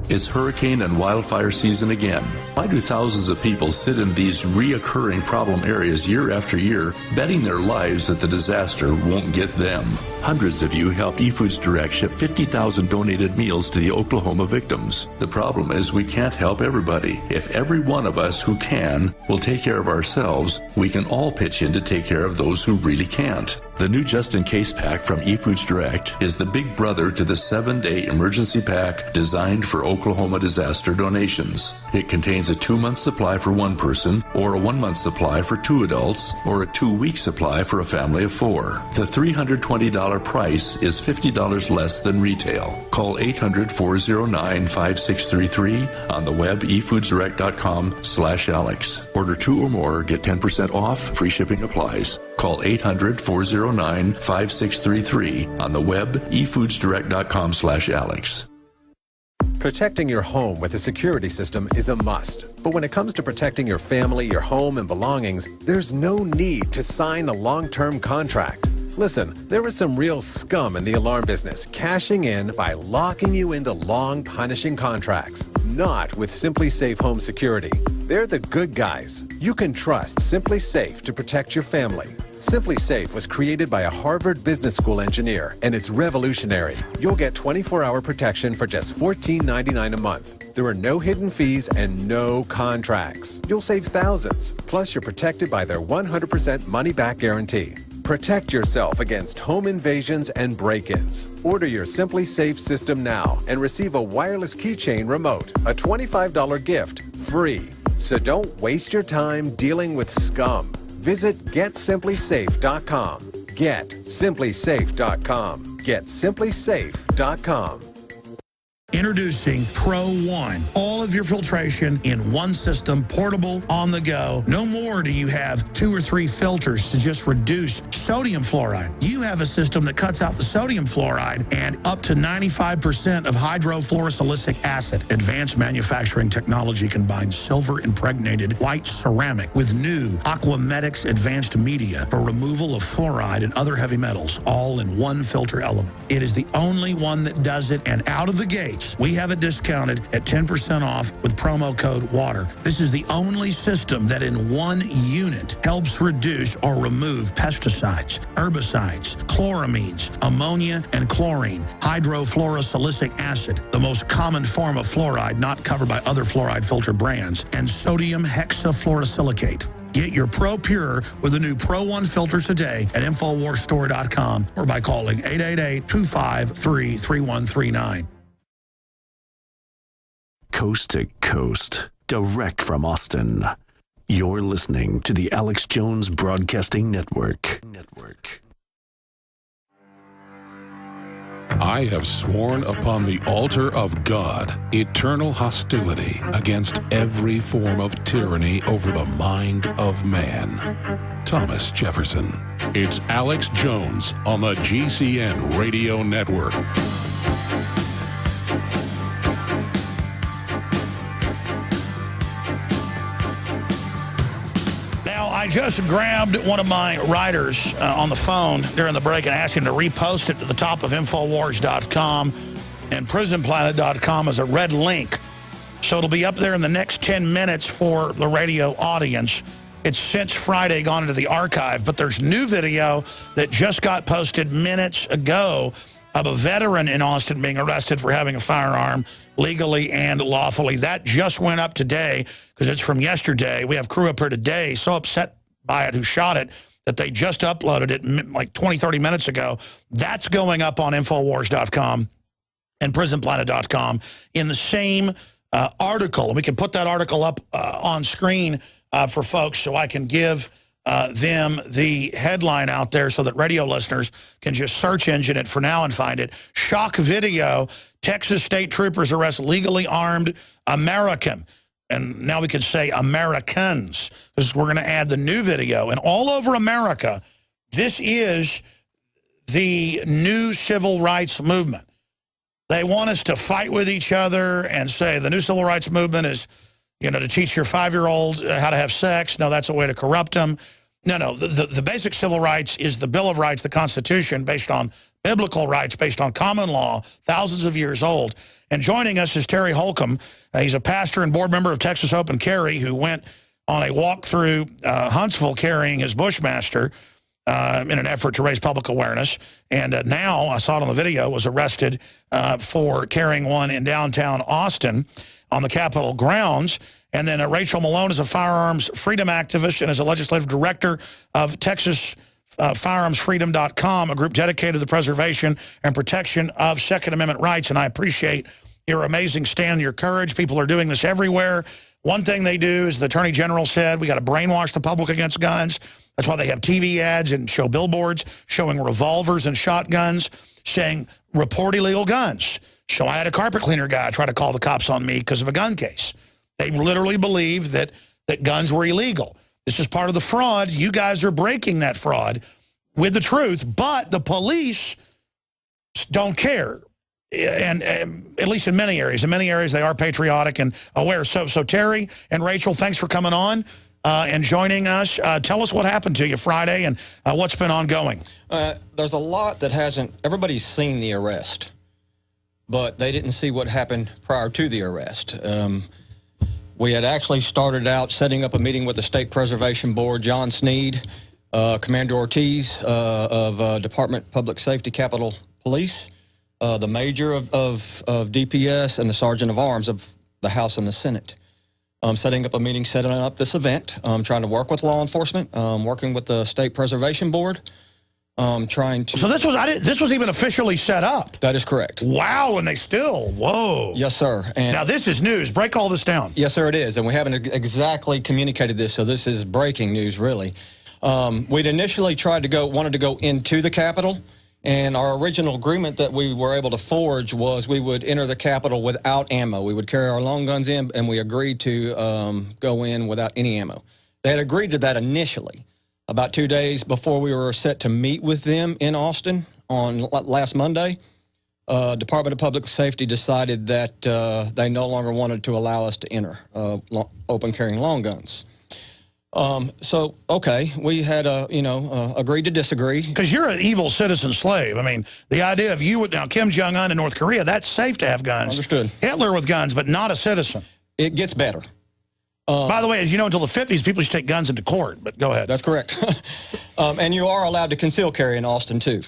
It's hurricane and wildfire season again. Why do thousands of people sit in these reoccurring problem areas year after year, betting their lives that the disaster won't get them? Hundreds of you helped eFoods Direct ship 50,000 donated meals to the Oklahoma victims. The problem is we can't help everybody. If every one of us who can will take care of ourselves, we can all pitch in to take care of those who really can't. The new Just In Case pack from eFoods Direct is the big brother to the 7-day emergency pack designed for Oklahoma disaster donations. It contains a 2-month supply for one person, or a 1-month supply for 2 adults, or a 2-week supply for a family of 4. The $320 price is $50 less than retail. Call 800-409-5633 on the web efoodsdirect.com/Alex. Order 2 or more, get 10% off, free shipping applies. Call 800-409-5633 on the web efoodsdirect.com/Alex. Protecting your home with a security system is a must. But when it comes to protecting your family, your home, and belongings, there's no need to sign a long-term contract. Listen, there is some real scum in the alarm business, cashing in by locking you into long, punishing contracts. Not with Simply Safe Home Security. They're the good guys. You can trust Simply Safe to protect your family. Simply Safe was created by a Harvard Business School engineer, and it's revolutionary. You'll get 24-hour protection for just $14.99 a month. There are no hidden fees and no contracts. You'll save thousands. Plus, you're protected by their 100% money-back guarantee. Protect yourself against home invasions and break-ins. Order your Simply Safe system now and receive a wireless keychain remote, a $25 gift, free. So don't waste your time dealing with scum. Visit GetSimplySafe.com. GetSimplySafe.com. GetSimplySafe.com. Introducing Pro One. All of your filtration in one system, portable, on the go. No more do you have 2 or 3 filters to just reduce sodium fluoride. You have a system that cuts out the sodium fluoride and up to 95% of hydrofluorosilicic acid. Advanced manufacturing technology combines silver-impregnated white ceramic with new Aquamedics advanced media for removal of fluoride and other heavy metals, all in one filter element. It is the only one that does it, and out of the gate, we have it discounted at 10% off with promo code WATER. This is the only system that in one unit helps reduce or remove pesticides, herbicides, chloramines, ammonia, and chlorine, hydrofluorosilicic acid, the most common form of fluoride not covered by other fluoride filter brands, and sodium hexafluorosilicate. Get your Pro Pure with the new Pro One filter today at InfoWarsStore.com or by calling 888-253-3139. Coast to coast, direct from Austin. You're listening to the Alex Jones Broadcasting Network. I have sworn upon the altar of God eternal hostility against every form of tyranny over the mind of man. Thomas Jefferson. It's Alex Jones on the GCN Radio Network. I just grabbed one of my writers on the phone during the break and asked him to repost it to the top of Infowars.com and PrisonPlanet.com as a red link. So it'll be up there in the next 10 minutes for the radio audience. It's since Friday gone into the archive, but there's new video that just got posted minutes ago of a veteran in Austin being arrested for having a firearm legally and lawfully. That just went up today because it's from yesterday. We have crew up here today so upset by it who shot it that they just uploaded it like 20, 30 minutes ago. That's going up on Infowars.com and PrisonPlanet.com in the same article. And we can put that article up on screen for folks so I can give them the headline out there so that radio listeners can just search engine it for now and find it. Shock video, Texas state troopers arrest legally armed American. And now we can say Americans, because we're going to add the new video. And all over America, this is the new civil rights movement. They want us to fight with each other and say the new civil rights movement is, you know, to teach your 5-year-old how to have sex. No, that's a way to corrupt them. No, the basic civil rights is the Bill of Rights, the Constitution, based on biblical rights, based on common law, thousands of years old. And joining us is Terry Holcomb. He's a pastor and board member of Texas Open Carry who went on a walk through Huntsville carrying his Bushmaster in an effort to raise public awareness. And now, I saw it on the video, was arrested for carrying one in downtown Austin on the Capitol grounds. And then Rachel Malone is a firearms freedom activist and is a legislative director of Texas firearmsfreedom.com, a group dedicated to the preservation and protection of Second Amendment rights. And I appreciate your amazing stand and your courage. People are doing this everywhere. One thing they do, as the Attorney General said, we got to brainwash the public against guns. That's why they have TV ads and show billboards showing revolvers and shotguns, saying report illegal guns. So I had a carpet cleaner guy try to call the cops on me because of a gun case. They literally believe that guns were illegal. This is part of the fraud. You guys are breaking that fraud with the truth, but the police don't care. And at least in many areas. In many areas, they are patriotic and aware. So Terry and Rachel, thanks for coming on and joining us. Tell us what happened to you Friday and what's been ongoing. There's a lot that hasn't... Everybody's seen the arrest, but they didn't see what happened prior to the arrest. We had actually started out setting up a meeting with the State Preservation Board, John Sneed, Commander Ortiz of Department of Public Safety, Capitol Police, the Major of DPS, and the Sergeant of Arms of the House and the Senate. Setting up a meeting, setting up this event, trying to work with law enforcement, working with the State Preservation Board, trying to... So this was even officially set up? That is correct. Wow, and they still... Whoa. Yes, sir. And now, this is news. Break all this down. Yes, sir, it is. And we haven't exactly communicated this, so this is breaking news, really. We'd initially wanted to go into the Capitol, and our original agreement that we were able to forge was we would enter the Capitol without ammo. We would carry our long guns in, and we agreed to go in without any ammo. They had agreed to that initially. About 2 days before we were set to meet with them in Austin on last Monday, Department of Public Safety decided that they no longer wanted to allow us to enter open carrying long guns. So, okay, we had, agreed to disagree. Because you're an evil citizen slave. I mean, the idea of you, now Kim Jong-un in North Korea, that's safe to have guns. Understood. Hitler with guns, but not a citizen. It gets better. By the way, as you know, until the 50s, people used to take guns into court, but go ahead. That's correct. And you are allowed to conceal carry in Austin, too,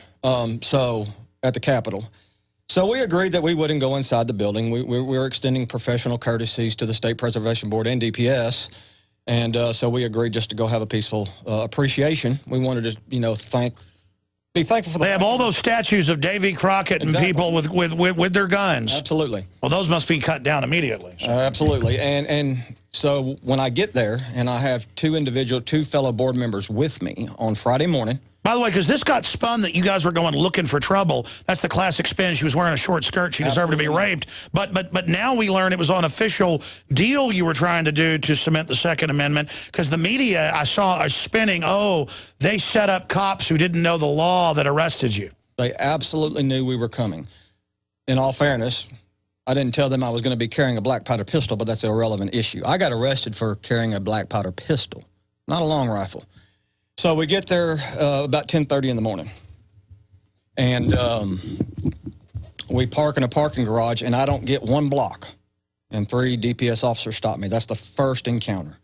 so at the Capitol. So we agreed that we wouldn't go inside the building. We were extending professional courtesies to the State Preservation Board and DPS. And so we agreed just to go have a peaceful appreciation. We wanted to, be thankful for the... They have all those statues of Davy Crockett and people with their guns. Absolutely. Well, those must be cut down immediately. So. Absolutely. And so when I get there, and I have two fellow board members with me on Friday morning. By the way, because this got spun that you guys were going looking for trouble. That's the classic spin. She was wearing a short skirt. She deserved to be raped. But now we learn it was an official deal you were trying to do to cement the Second Amendment. Because the media I saw are spinning, they set up cops who didn't know the law that arrested you. They absolutely knew we were coming. In all fairness, I didn't tell them I was going to be carrying a black powder pistol, but that's an irrelevant issue. I got arrested for carrying a black powder pistol, not a long rifle. So we get there about 10:30 in the morning, and we park in a parking garage, and I don't get one block, and 3 DPS officers stop me. That's the first encounter.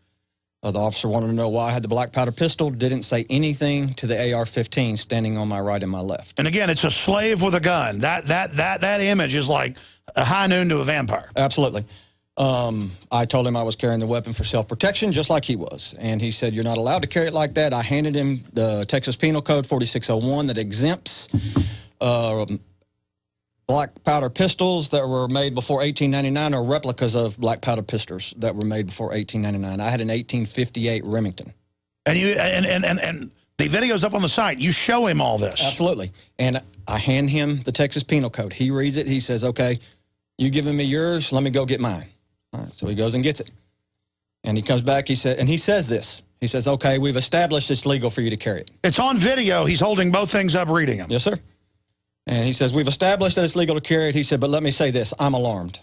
The officer wanted to know why I had the black powder pistol, didn't say anything to the AR-15 standing on my right and my left. And again, it's a slave with a gun. That image is like a high noon to a vampire. Absolutely. I told him I was carrying the weapon for self-protection, just like he was. And he said, you're not allowed to carry it like that. I handed him the Texas Penal Code 4601 that exempts black powder pistols that were made before 1899 or replicas of black powder pistols that were made before 1899. I had an 1858 Remington. And you and the video's up on the site. You show him all this. Absolutely. And I hand him the Texas Penal Code. He reads it. He says, okay, you giving me yours, let me go get mine. All right, so he goes and gets it. And he comes back, he says this. He says, okay, we've established it's legal for you to carry it. It's on video. He's holding both things up, reading them. Yes, sir. And he says, we've established that it's legal to carry it. He said, but let me say this, I'm alarmed.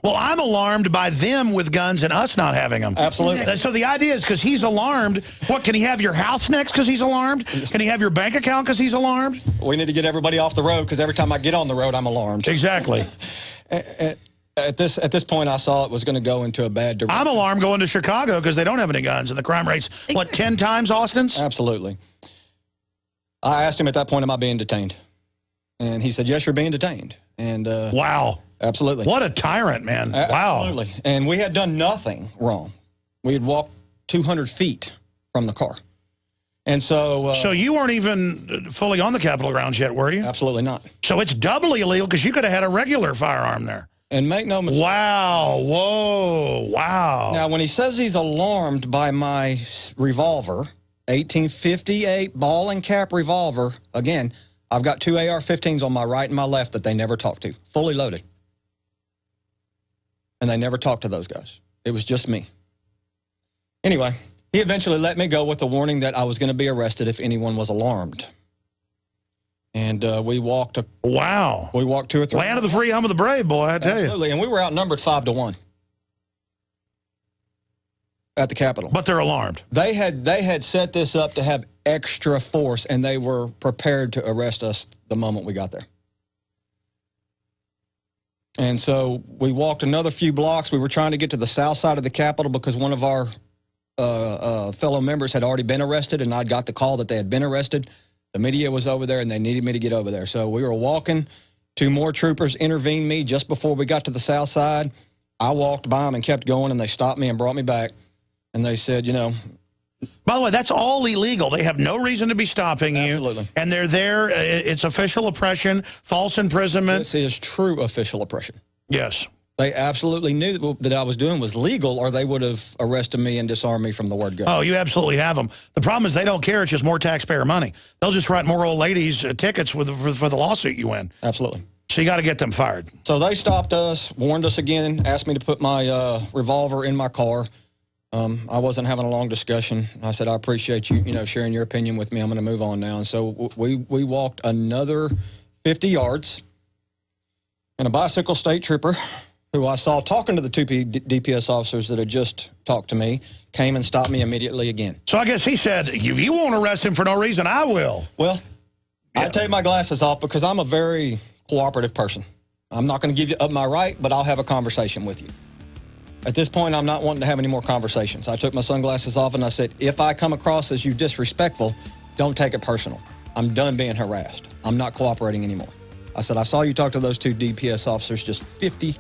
Well, I'm alarmed by them with guns and us not having them. Absolutely. So the idea is because he's alarmed, what, can he have your house next because he's alarmed? Can he have your bank account because he's alarmed? We need to get everybody off the road because every time I get on the road, I'm alarmed. Exactly. At this point, I saw it was going to go into a bad direction. I'm alarmed going to Chicago because they don't have any guns and the crime rate's, what, 10 times Austin's? Absolutely. I asked him at that point, am I being detained? And he said, yes, you're being detained. And wow. Absolutely. What a tyrant, man. Wow. Absolutely. And we had done nothing wrong. We had walked 200 feet from the car. And so... so you weren't even fully on the Capitol grounds yet, were you? Absolutely not. So it's doubly illegal because you could have had a regular firearm there. And make no mistake. Wow. Whoa. Wow. Now, when he says he's alarmed by my revolver, 1858 ball and cap revolver, again, I've got 2 AR-15s on my right and my left that they never talked to, fully loaded. And they never talked to those guys. It was just me. Anyway, he eventually let me go with the warning that I was going to be arrested if anyone was alarmed. And we walked... Wow. We walked 2 or 3... Land of the free, home of the brave, boy, I tell you. Absolutely, and we were outnumbered 5-1 at the Capitol. But they're alarmed. They had set this up to have extra force, and they were prepared to arrest us the moment we got there. And so we walked another few blocks. We were trying to get to the south side of the Capitol because one of our fellow members had already been arrested, and I'd got the call that they had been arrested. The media was over there, and they needed me to get over there. So we were walking. 2 more troopers intervened me just before we got to the south side. I walked by them and kept going, and they stopped me and brought me back. And they said, you know... By the way, that's all illegal. They have no reason to be stopping you. Absolutely. And they're there. It's official oppression, false imprisonment. This is true official oppression. Yes. They absolutely knew that I was doing was legal, or they would have arrested me and disarmed me from the word go. Oh, you absolutely have them. The problem is they don't care. It's just more taxpayer money. They'll just write more old ladies tickets for the lawsuit you win. Absolutely. So you got to get them fired. So they stopped us, warned us again, asked me to put my revolver in my car. I wasn't having a long discussion. I said, I appreciate you, sharing your opinion with me. I'm going to move on now. And so we walked another 50 yards, and a bicycle state trooper, who I saw talking to the 2 DPS officers that had just talked to me, came and stopped me immediately again. So I guess he said, if you won't arrest him for no reason, I will. Well, I take my glasses off because I'm a very cooperative person. I'm not going to give you up my right, but I'll have a conversation with you. At this point, I'm not wanting to have any more conversations. I took my sunglasses off and I said, if I come across as you disrespectful, don't take it personal. I'm done being harassed. I'm not cooperating anymore. I said, I saw you talk to those 2 DPS officers just 50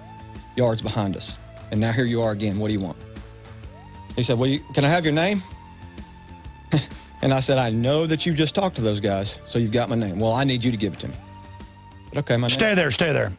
yards behind us. And now here you are again. What do you want? He said, well, can I have your name? And I said, I know that you just talked to those guys, so you've got my name. Well, I need you to give it to me. But okay, my name. Stay there.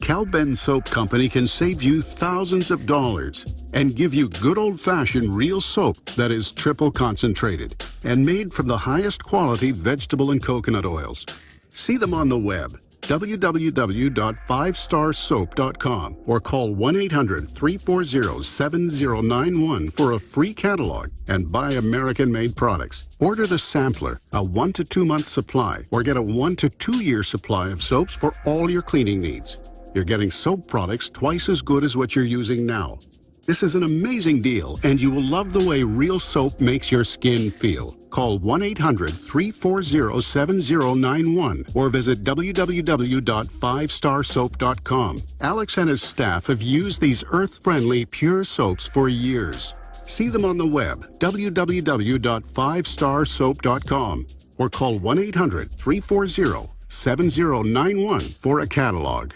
Cal-Ben Soap Company can save you thousands of dollars and give you good old-fashioned real soap that is triple concentrated and made from the highest quality vegetable and coconut oils. See them on the web, www.5starsoap.com, or call 1-800-340-7091 for a free catalog and buy American-made products. Order the sampler, a 1 to 2 month supply, or get a 1 to 2 year supply of soaps for all your cleaning needs. You're getting soap products twice as good as what you're using now. This is an amazing deal, and you will love the way real soap makes your skin feel. Call 1-800-340-7091 or visit www.5starsoap.com. Alex and his staff have used these earth-friendly, pure soaps for years. See them on the web, www.5starsoap.com, or call 1-800-340-7091 for a catalog.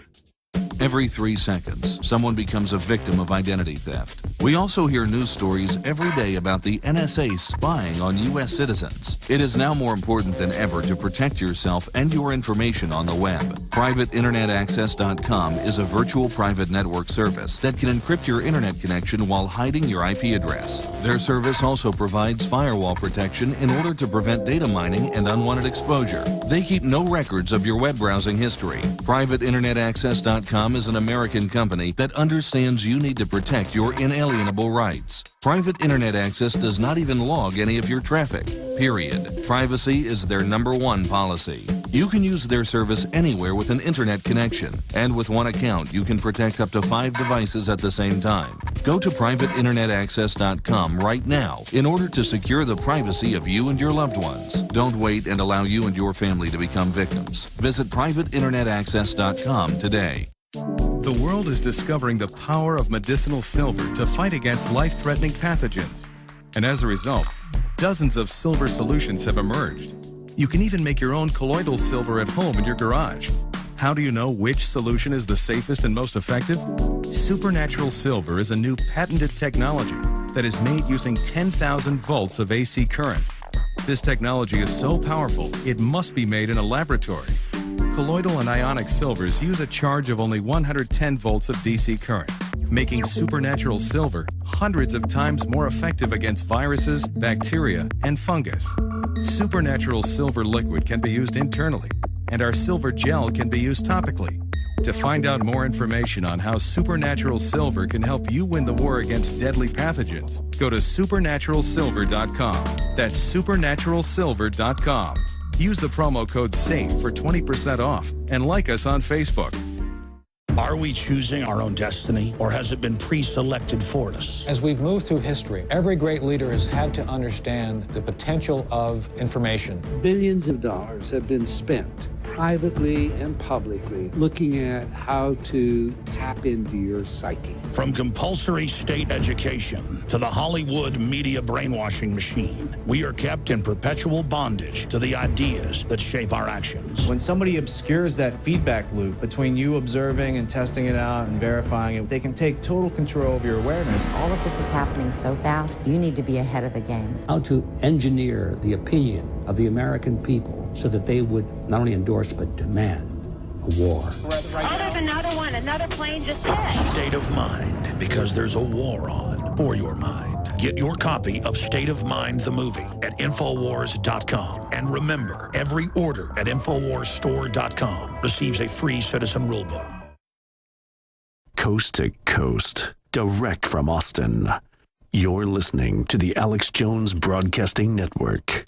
Every 3 seconds, someone becomes a victim of identity theft. We also hear news stories every day about the NSA spying on U.S. citizens. It is now more important than ever to protect yourself and your information on the web. PrivateInternetAccess.com is a virtual private network service that can encrypt your internet connection while hiding your IP address. Their service also provides firewall protection in order to prevent data mining and unwanted exposure. They keep no records of your web browsing history. PrivateInternetAccess.com is an American company that understands you need to protect your inalienable rights. Private internet access does not even log any of your traffic, period. Privacy is their #1 policy. You can use their service anywhere with an internet connection, and with one account, you can protect up to 5 devices at the same time. Go to privateinternetaccess.com right now in order to secure the privacy of you and your loved ones. Don't wait and allow you and your family to become victims. Visit privateinternetaccess.com today. The world is discovering the power of medicinal silver to fight against life-threatening pathogens. And as a result, dozens of silver solutions have emerged. You can even make your own colloidal silver at home in your garage. How do you know which solution is the safest and most effective? Supernatural Silver is a new patented technology that is made using 10,000 volts of AC current. This technology is so powerful, it must be made in a laboratory. Colloidal and ionic silvers use a charge of only 110 volts of DC current, making Supernatural Silver hundreds of times more effective against viruses, bacteria, and fungus. Supernatural Silver liquid can be used internally, and our silver gel can be used topically. To find out more information on how Supernatural Silver can help you win the war against deadly pathogens, go to supernaturalsilver.com. That's supernaturalsilver.com. Use the promo code SAFE for 20% off and like us on Facebook. Are we choosing our own destiny, or has it been pre-selected for us? As we've moved through history, every great leader has had to understand the potential of information. Billions of dollars have been spent privately and publicly looking at how to tap into your psyche. From compulsory state education to the Hollywood media brainwashing machine, we are kept in perpetual bondage to the ideas that shape our actions. When somebody obscures that feedback loop between you observing and testing it out and verifying it, they can take total control of your awareness. All of this is happening so fast, you need to be ahead of the game. How to engineer the opinion of the American people so that they would not only endorse but demand a war. Oh, there's another one. Another plane just hit. State of Mind, because there's a war on for your mind. Get your copy of State of Mind, the movie, at Infowars.com. And remember, every order at InfoWarsStore.com receives a free citizen rulebook. Coast to coast, direct from Austin. You're listening to the Alex Jones Broadcasting Network.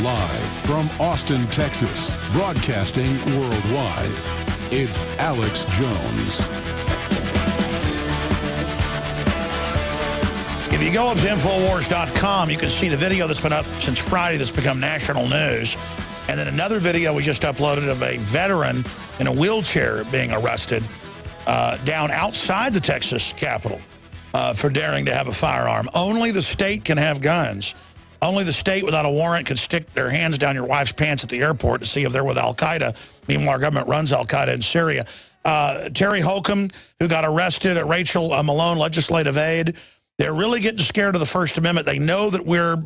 Live from Austin, Texas, broadcasting worldwide, it's Alex Jones. If you go up to Infowars.com, you can see the video that's been up since Friday that's become national news. And then another video we just uploaded of a veteran in a wheelchair being arrested down outside the Texas Capitol for daring to have a firearm. Only the state can have guns. Only the state without a warrant can stick their hands down your wife's pants at the airport to see if they're with al-Qaeda. Meanwhile, our government runs al-Qaeda in Syria. Terry Holcomb, who got arrested at Rachel Malone Legislative Aid, they're really getting scared of the First Amendment. They know that we're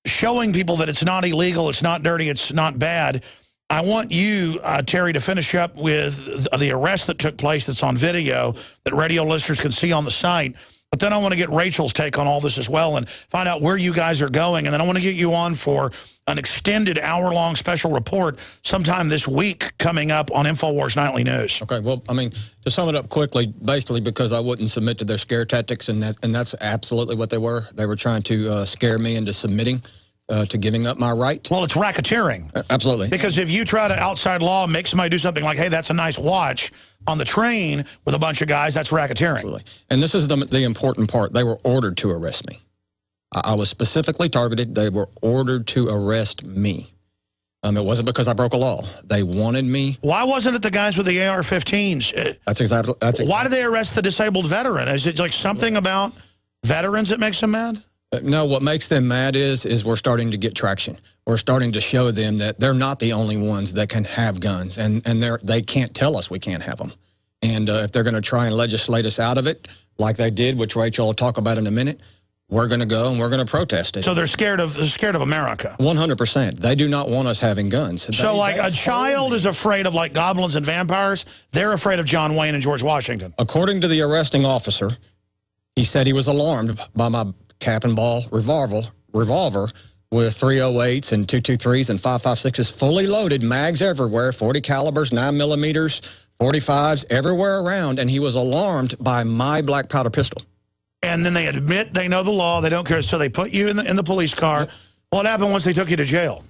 showing people that it's not illegal, it's not dirty, it's not bad. I want you, Terry, to finish up with the arrest that took place that's on video that radio listeners can see on the site. But then I want to get Rachel's take on all this as well and find out where you guys are going. And then I want to get you on for an extended hour-long special report sometime this week coming up on InfoWars Nightly News. Okay, well, I mean, to sum it up quickly, basically because I wouldn't submit to their scare tactics, and that's absolutely what they were. They were trying to scare me into submitting to giving up my right. Well, it's racketeering. Absolutely. Because if you try to outside law make somebody do something like, hey, that's a nice watch on the train with a bunch of guys, that's racketeering. Absolutely. And this is the important part. They were ordered to arrest me. I was specifically targeted. They were ordered to arrest me. It wasn't because I broke a law. They wanted me. Why wasn't it the guys with the AR-15s? That's exactly. Why did they arrest the disabled veteran? Is it like something about veterans that makes them mad? No, what makes them mad is we're starting to get traction. We're starting to show them that they're not the only ones that can have guns, and they can't tell us we can't have them. And if they're going to try and legislate us out of it, like they did, which Rachel will talk about in a minute, we're going to go and we're going to protest it. So they're scared of America. 100%. They do not want us having guns. So like a child is afraid of like goblins and vampires. They're afraid of John Wayne and George Washington. According to the arresting officer, he said he was alarmed by my cap and ball revolver with 308s and 223s and 5.56s fully loaded, mags everywhere, 40 calibers, 9 millimeters, .45s everywhere around, and he was alarmed by my black powder pistol. And then they admit they know the law, they don't care, so they put you in the police car. What happened once they took you to jail?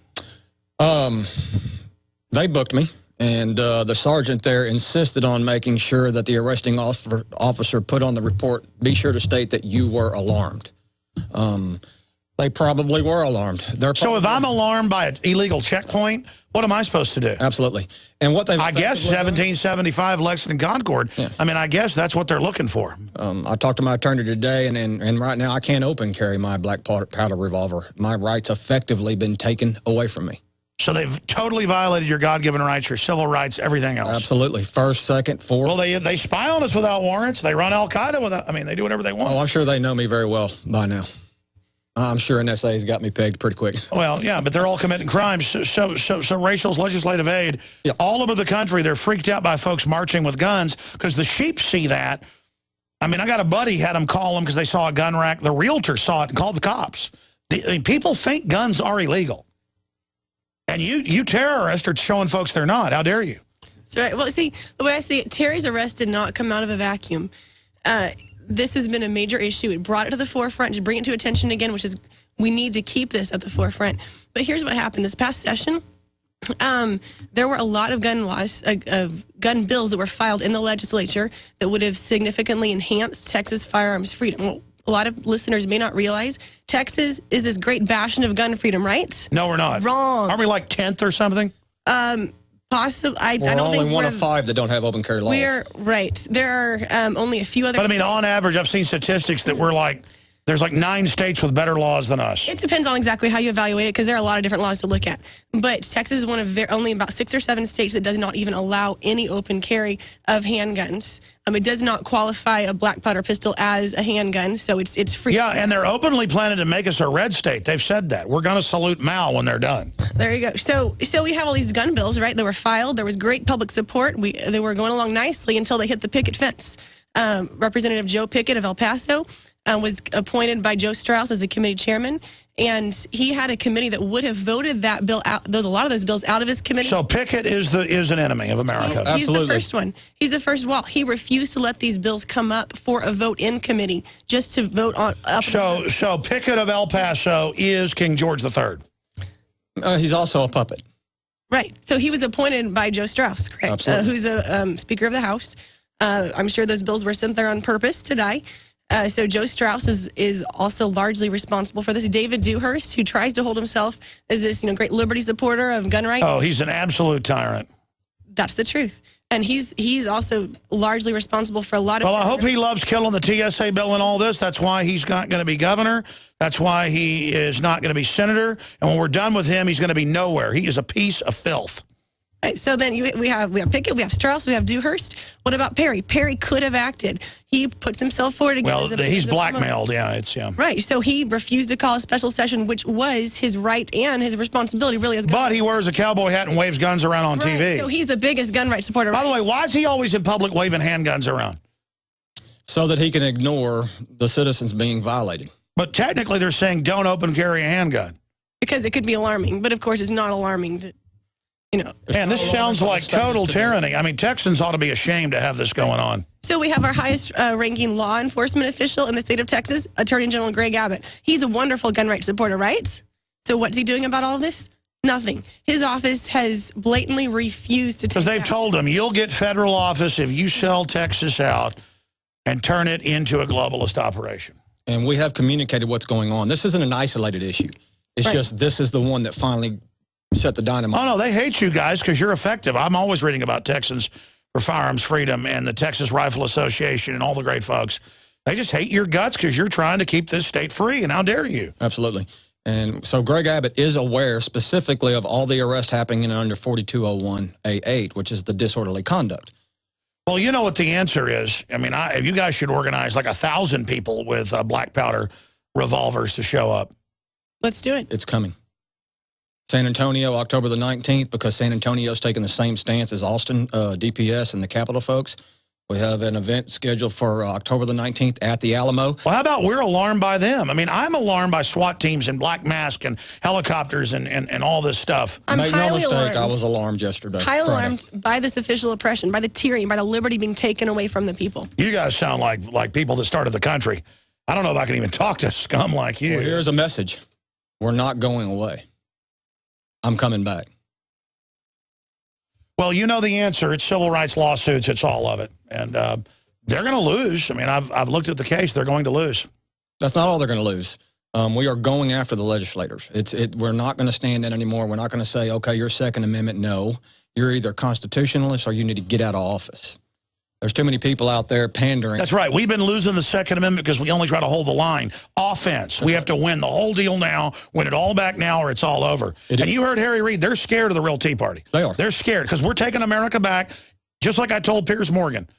They booked me, and the sergeant there insisted on making sure that the arresting officer put on the report, be sure to state that you were alarmed. They probably were alarmed. So if I'm alarmed by an illegal checkpoint, what am I supposed to do? Absolutely. And what they I guess 1775 Lexington Concord. Yeah. I mean, I guess that's what they're looking for. I talked to my attorney today, and right now I can't open carry my black powder revolver. My rights effectively been taken away from me. So they've totally violated your God-given rights, your civil rights, everything else. Absolutely. First, second, fourth. Well, they spy on us without warrants. They run Al-Qaeda without, I mean, they do whatever they want. Oh, I'm sure they know me very well by now. I'm sure NSA's got me pegged pretty quick. Well, yeah, but they're all committing crimes. So Rachel's legislative aid, all over the country, they're freaked out by folks marching with guns because the sheep see that. I mean, I got a buddy had them call them because they saw a gun rack. The realtor saw it and called the cops. People think guns are illegal. And you terrorists are showing folks they're not. How dare you? That's right. Well, see, the way I see it, Terry's arrest did not come out of a vacuum. This has been a major issue. It brought it to the forefront to bring it to attention again, which is we need to keep this at the forefront. But here's what happened. This past session, there were a lot of gun laws, gun bills that were filed in the legislature that would have significantly enhanced Texas firearms freedom. Well, a lot of listeners may not realize Texas is this great bastion of gun freedom, right? No, we're not. Wrong. Aren't we like 10th or something? Possibly. I We're don't only think one of 5 that don't have open carry laws. We're right. There are only a few other. But I mean, on average, I've seen statistics that we're like, there's like 9 states with better laws than us. It depends on exactly how you evaluate it because there are a lot of different laws to look at. But Texas is one of only about 6 or 7 states that does not even allow any open carry of handguns. It does not qualify a black powder pistol as a handgun, so it's free. Yeah, and they're openly planning to make us a red state. They've said that. We're going to salute Mao when they're done. There you go. So we have all these gun bills, right? They were filed. There was great public support. They were going along nicely until they hit the picket fence. Representative Joe Pickett of El Paso was appointed by Joe Strauss as a committee chairman, and he had a committee that would have voted that bill out. A lot of those bills out of his committee. So Pickett is an enemy of America. He's the first one. He's the first wall. He refused to let these bills come up for a vote in committee, just to vote on. So Pickett of El Paso is King George III. He's also a puppet. Right. So he was appointed by Joe Strauss, correct? Who's a Speaker of the House. I'm sure those bills were sent there on purpose to die. So Joe Strauss is also largely responsible for this. David Dewhurst, who tries to hold himself as this great liberty supporter of gun rights. Oh, he's an absolute tyrant. That's the truth. And he's also largely responsible for a lot of... Well, I hope he loves killing the TSA bill and all this. That's why he's not going to be governor. That's why he is not going to be senator. And when we're done with him, he's going to be nowhere. He is a piece of filth. Right, so then we have Pickett, we have Strauss, we have Dewhurst. What about Perry? Perry could have acted. He puts himself forward again. Well, he's blackmailed. Yeah. Right. So he refused to call a special session, which was his right and his responsibility, really. As but he wears a cowboy hat and waves guns around on TV. So he's the biggest gun rights supporter. By the way, why is he always in public waving handguns around? So that he can ignore the citizens being violated. But technically, they're saying don't open carry a handgun. Because it could be alarming. But of course, it's not alarming to. Man, this sounds like total tyranny. I mean, Texans ought to be ashamed to have this going on. So we have our highest ranking law enforcement official in the state of Texas, Attorney General Greg Abbott. He's a wonderful gun rights supporter, right? So what's he doing about all of this? Nothing. His office has blatantly refused to take because they've told him, you'll get federal office if you sell Texas out and turn it into a globalist operation. And we have communicated what's going on. This isn't an isolated issue. It's just this is the one that finally set the dynamite. Oh, no, they hate you guys because you're effective. I'm always reading about Texans for Firearms Freedom and the Texas Rifle Association and all the great folks. They just hate your guts because you're trying to keep this state free, and how dare you? Absolutely. And so Greg Abbott is aware specifically of all the arrests happening under 4201A8, which is the disorderly conduct. Well, you know what the answer is. I mean, you guys should organize like 1,000 people with black powder revolvers to show up. Let's do it. It's coming. San Antonio, October the 19th, because San Antonio's taking the same stance as Austin, DPS, and the Capitol folks. We have an event scheduled for October the 19th at the Alamo. Well, how about we're alarmed by them? I mean, I'm alarmed by SWAT teams and black masks and helicopters and all this stuff. I'm highly alarmed. I was alarmed yesterday. Highly alarmed by this official oppression, by the tyranny, by the liberty being taken away from the people. You guys sound like people that started the country. I don't know if I can even talk to scum like you. Well, here's a message. We're not going away. I'm coming back. Well, you know the answer. It's civil rights lawsuits. It's all of it. And they're going to lose. I mean, I've looked at the case. They're going to lose. That's not all they're going to lose. We are going after the legislators. We're not going to stand in anymore. We're not going to say, okay, your Second Amendment, no. You're either constitutionalist or you need to get out of office. There's too many people out there pandering. That's right. We've been losing the Second Amendment because we only try to hold the line. Offense. We have to win the whole deal now, win it all back now, or it's all over. And you heard Harry Reid. They're scared of the real Tea Party. They are. They're scared because we're taking America back, just like I told Piers Morgan.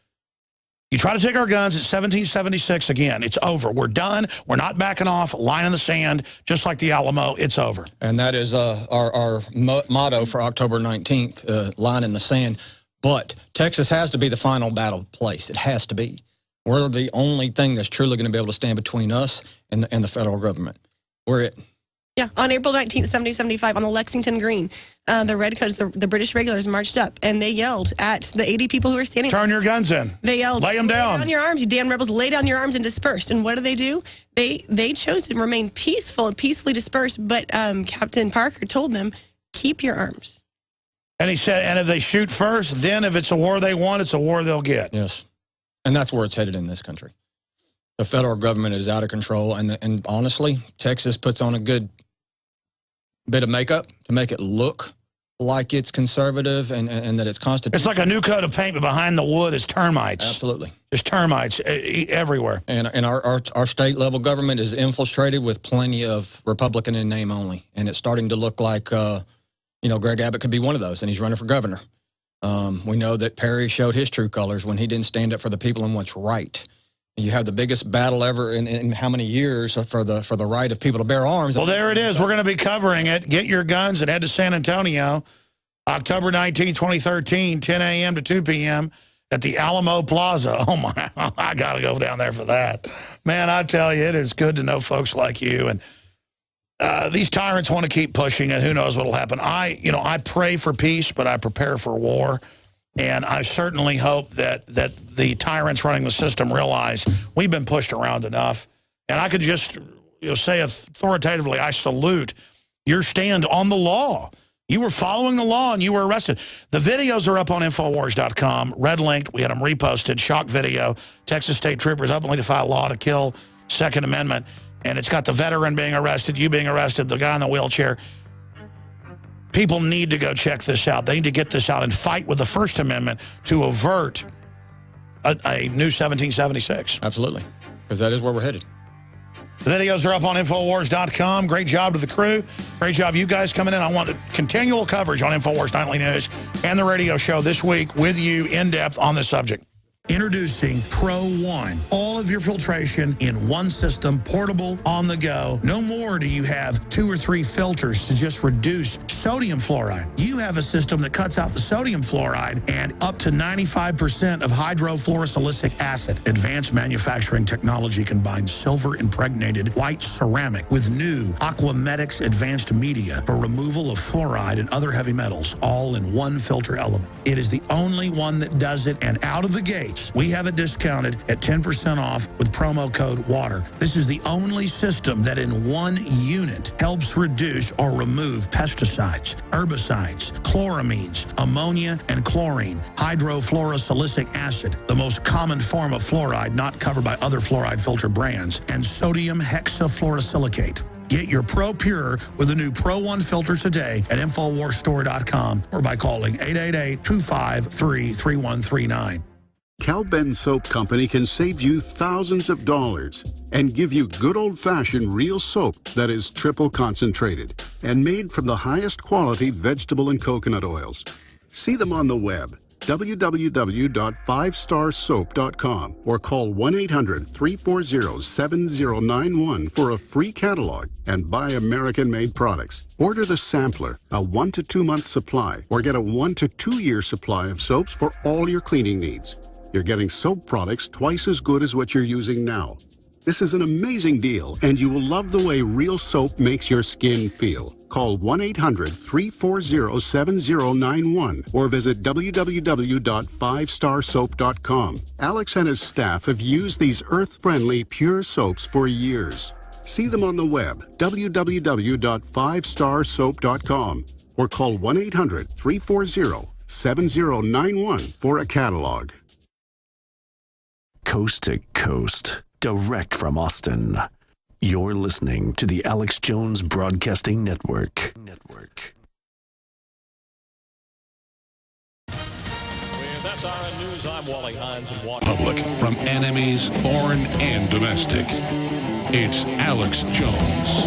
You try to take our guns at 1776 again. It's over. We're done. We're not backing off. Line in the sand, just like the Alamo. It's over. And that is our motto for October 19th, line in the sand. But Texas has to be the final battle place. It has to be. We're the only thing that's truly going to be able to stand between us and the federal government. We're it. Yeah, on April 19th, 1775, on the Lexington Green, the Redcoats, the British regulars marched up, and they yelled at the 80 people who were standing. Turn your guns in. They yelled, lay them down. Lay down your arms, you damn rebels. Lay down your arms and dispersed. And what do? They chose to remain peaceful and peacefully dispersed, but Captain Parker told them, keep your arms. And he said, and if they shoot first, then if it's a war they want, it's a war they'll get. Yes. And that's where it's headed in this country. The federal government is out of control. And honestly, Texas puts on a good bit of makeup to make it look like it's conservative and that it's constitutional. It's like a new coat of paint, but behind the wood is termites. Absolutely. There's termites everywhere. And our state level government is infiltrated with plenty of Republican in name only. And it's starting to look like... Greg Abbott could be one of those, and he's running for governor. We know that Perry showed his true colors when he didn't stand up for the people and what's right. And you have the biggest battle ever in how many years for the right of people to bear arms. Well, there it is. We're going to be covering it. Get your guns and head to San Antonio, October 19, 2013, 10 a.m. to 2 p.m. at the Alamo Plaza. Oh, my, I got to go down there for that. Man, I tell you, it is good to know folks like you. And these tyrants want to keep pushing, and who knows what will happen. I pray for peace, but I prepare for war. And I certainly hope that the tyrants running the system realize we've been pushed around enough. And I could just say authoritatively, I salute your stand on the law. You were following the law, and you were arrested. The videos are up on Infowars.com, red linked. We had them reposted, shock video. Texas State Troopers openly defy law to kill Second Amendment. And it's got the veteran being arrested, you being arrested, the guy in the wheelchair. People need to go check this out. They need to get this out and fight with the First Amendment to avert a new 1776. Absolutely, because that is where we're headed. The videos are up on Infowars.com. Great job to the crew. Great job you guys coming in. I want continual coverage on Infowars Nightly News and the radio show this week with you in depth on this subject. Introducing Pro One. All of your filtration in one system, portable, on the go. No more do you have 2 or 3 filters to just reduce sodium fluoride. You have a system that cuts out the sodium fluoride and up to 95% of hydrofluorosilicic acid. Advanced manufacturing technology combines silver-impregnated white ceramic with new Aquamedics advanced media for removal of fluoride and other heavy metals, all in one filter element. It is the only one that does it, and out of the gate, we have it discounted at 10% off with promo code WATER. This is the only system that in one unit helps reduce or remove pesticides, herbicides, chloramines, ammonia, and chlorine, hydrofluorosilicic acid, the most common form of fluoride not covered by other fluoride filter brands, and sodium hexafluorosilicate. Get your Pro Pure with the new Pro One filter today at InfoWarsStore.com or by calling 888-253-3139. Cal-Ben Soap Company can save you thousands of dollars and give you good old-fashioned real soap that is triple concentrated and made from the highest quality vegetable and coconut oils. See them on the web, www.5starsoap.com, or call 1-800-340-7091 for a free catalog and buy American-made products. Order the sampler, a 1 to 2 month supply, or get a 1 to 2 year supply of soaps for all your cleaning needs. You're getting soap products twice as good as what you're using now. This is an amazing deal, and you will love the way real soap makes your skin feel. Call 1-800-340-7091 or visit www.5starsoap.com. Alex and his staff have used these earth-friendly, pure soaps for years. See them on the web, www.5starsoap.com, or call 1-800-340-7091 for a catalog. Coast to coast, direct from Austin. You're listening to the Alex Jones Broadcasting Network. With SRN News, I'm Wally Hines in Washington. Public, from enemies, foreign and domestic. It's Alex Jones.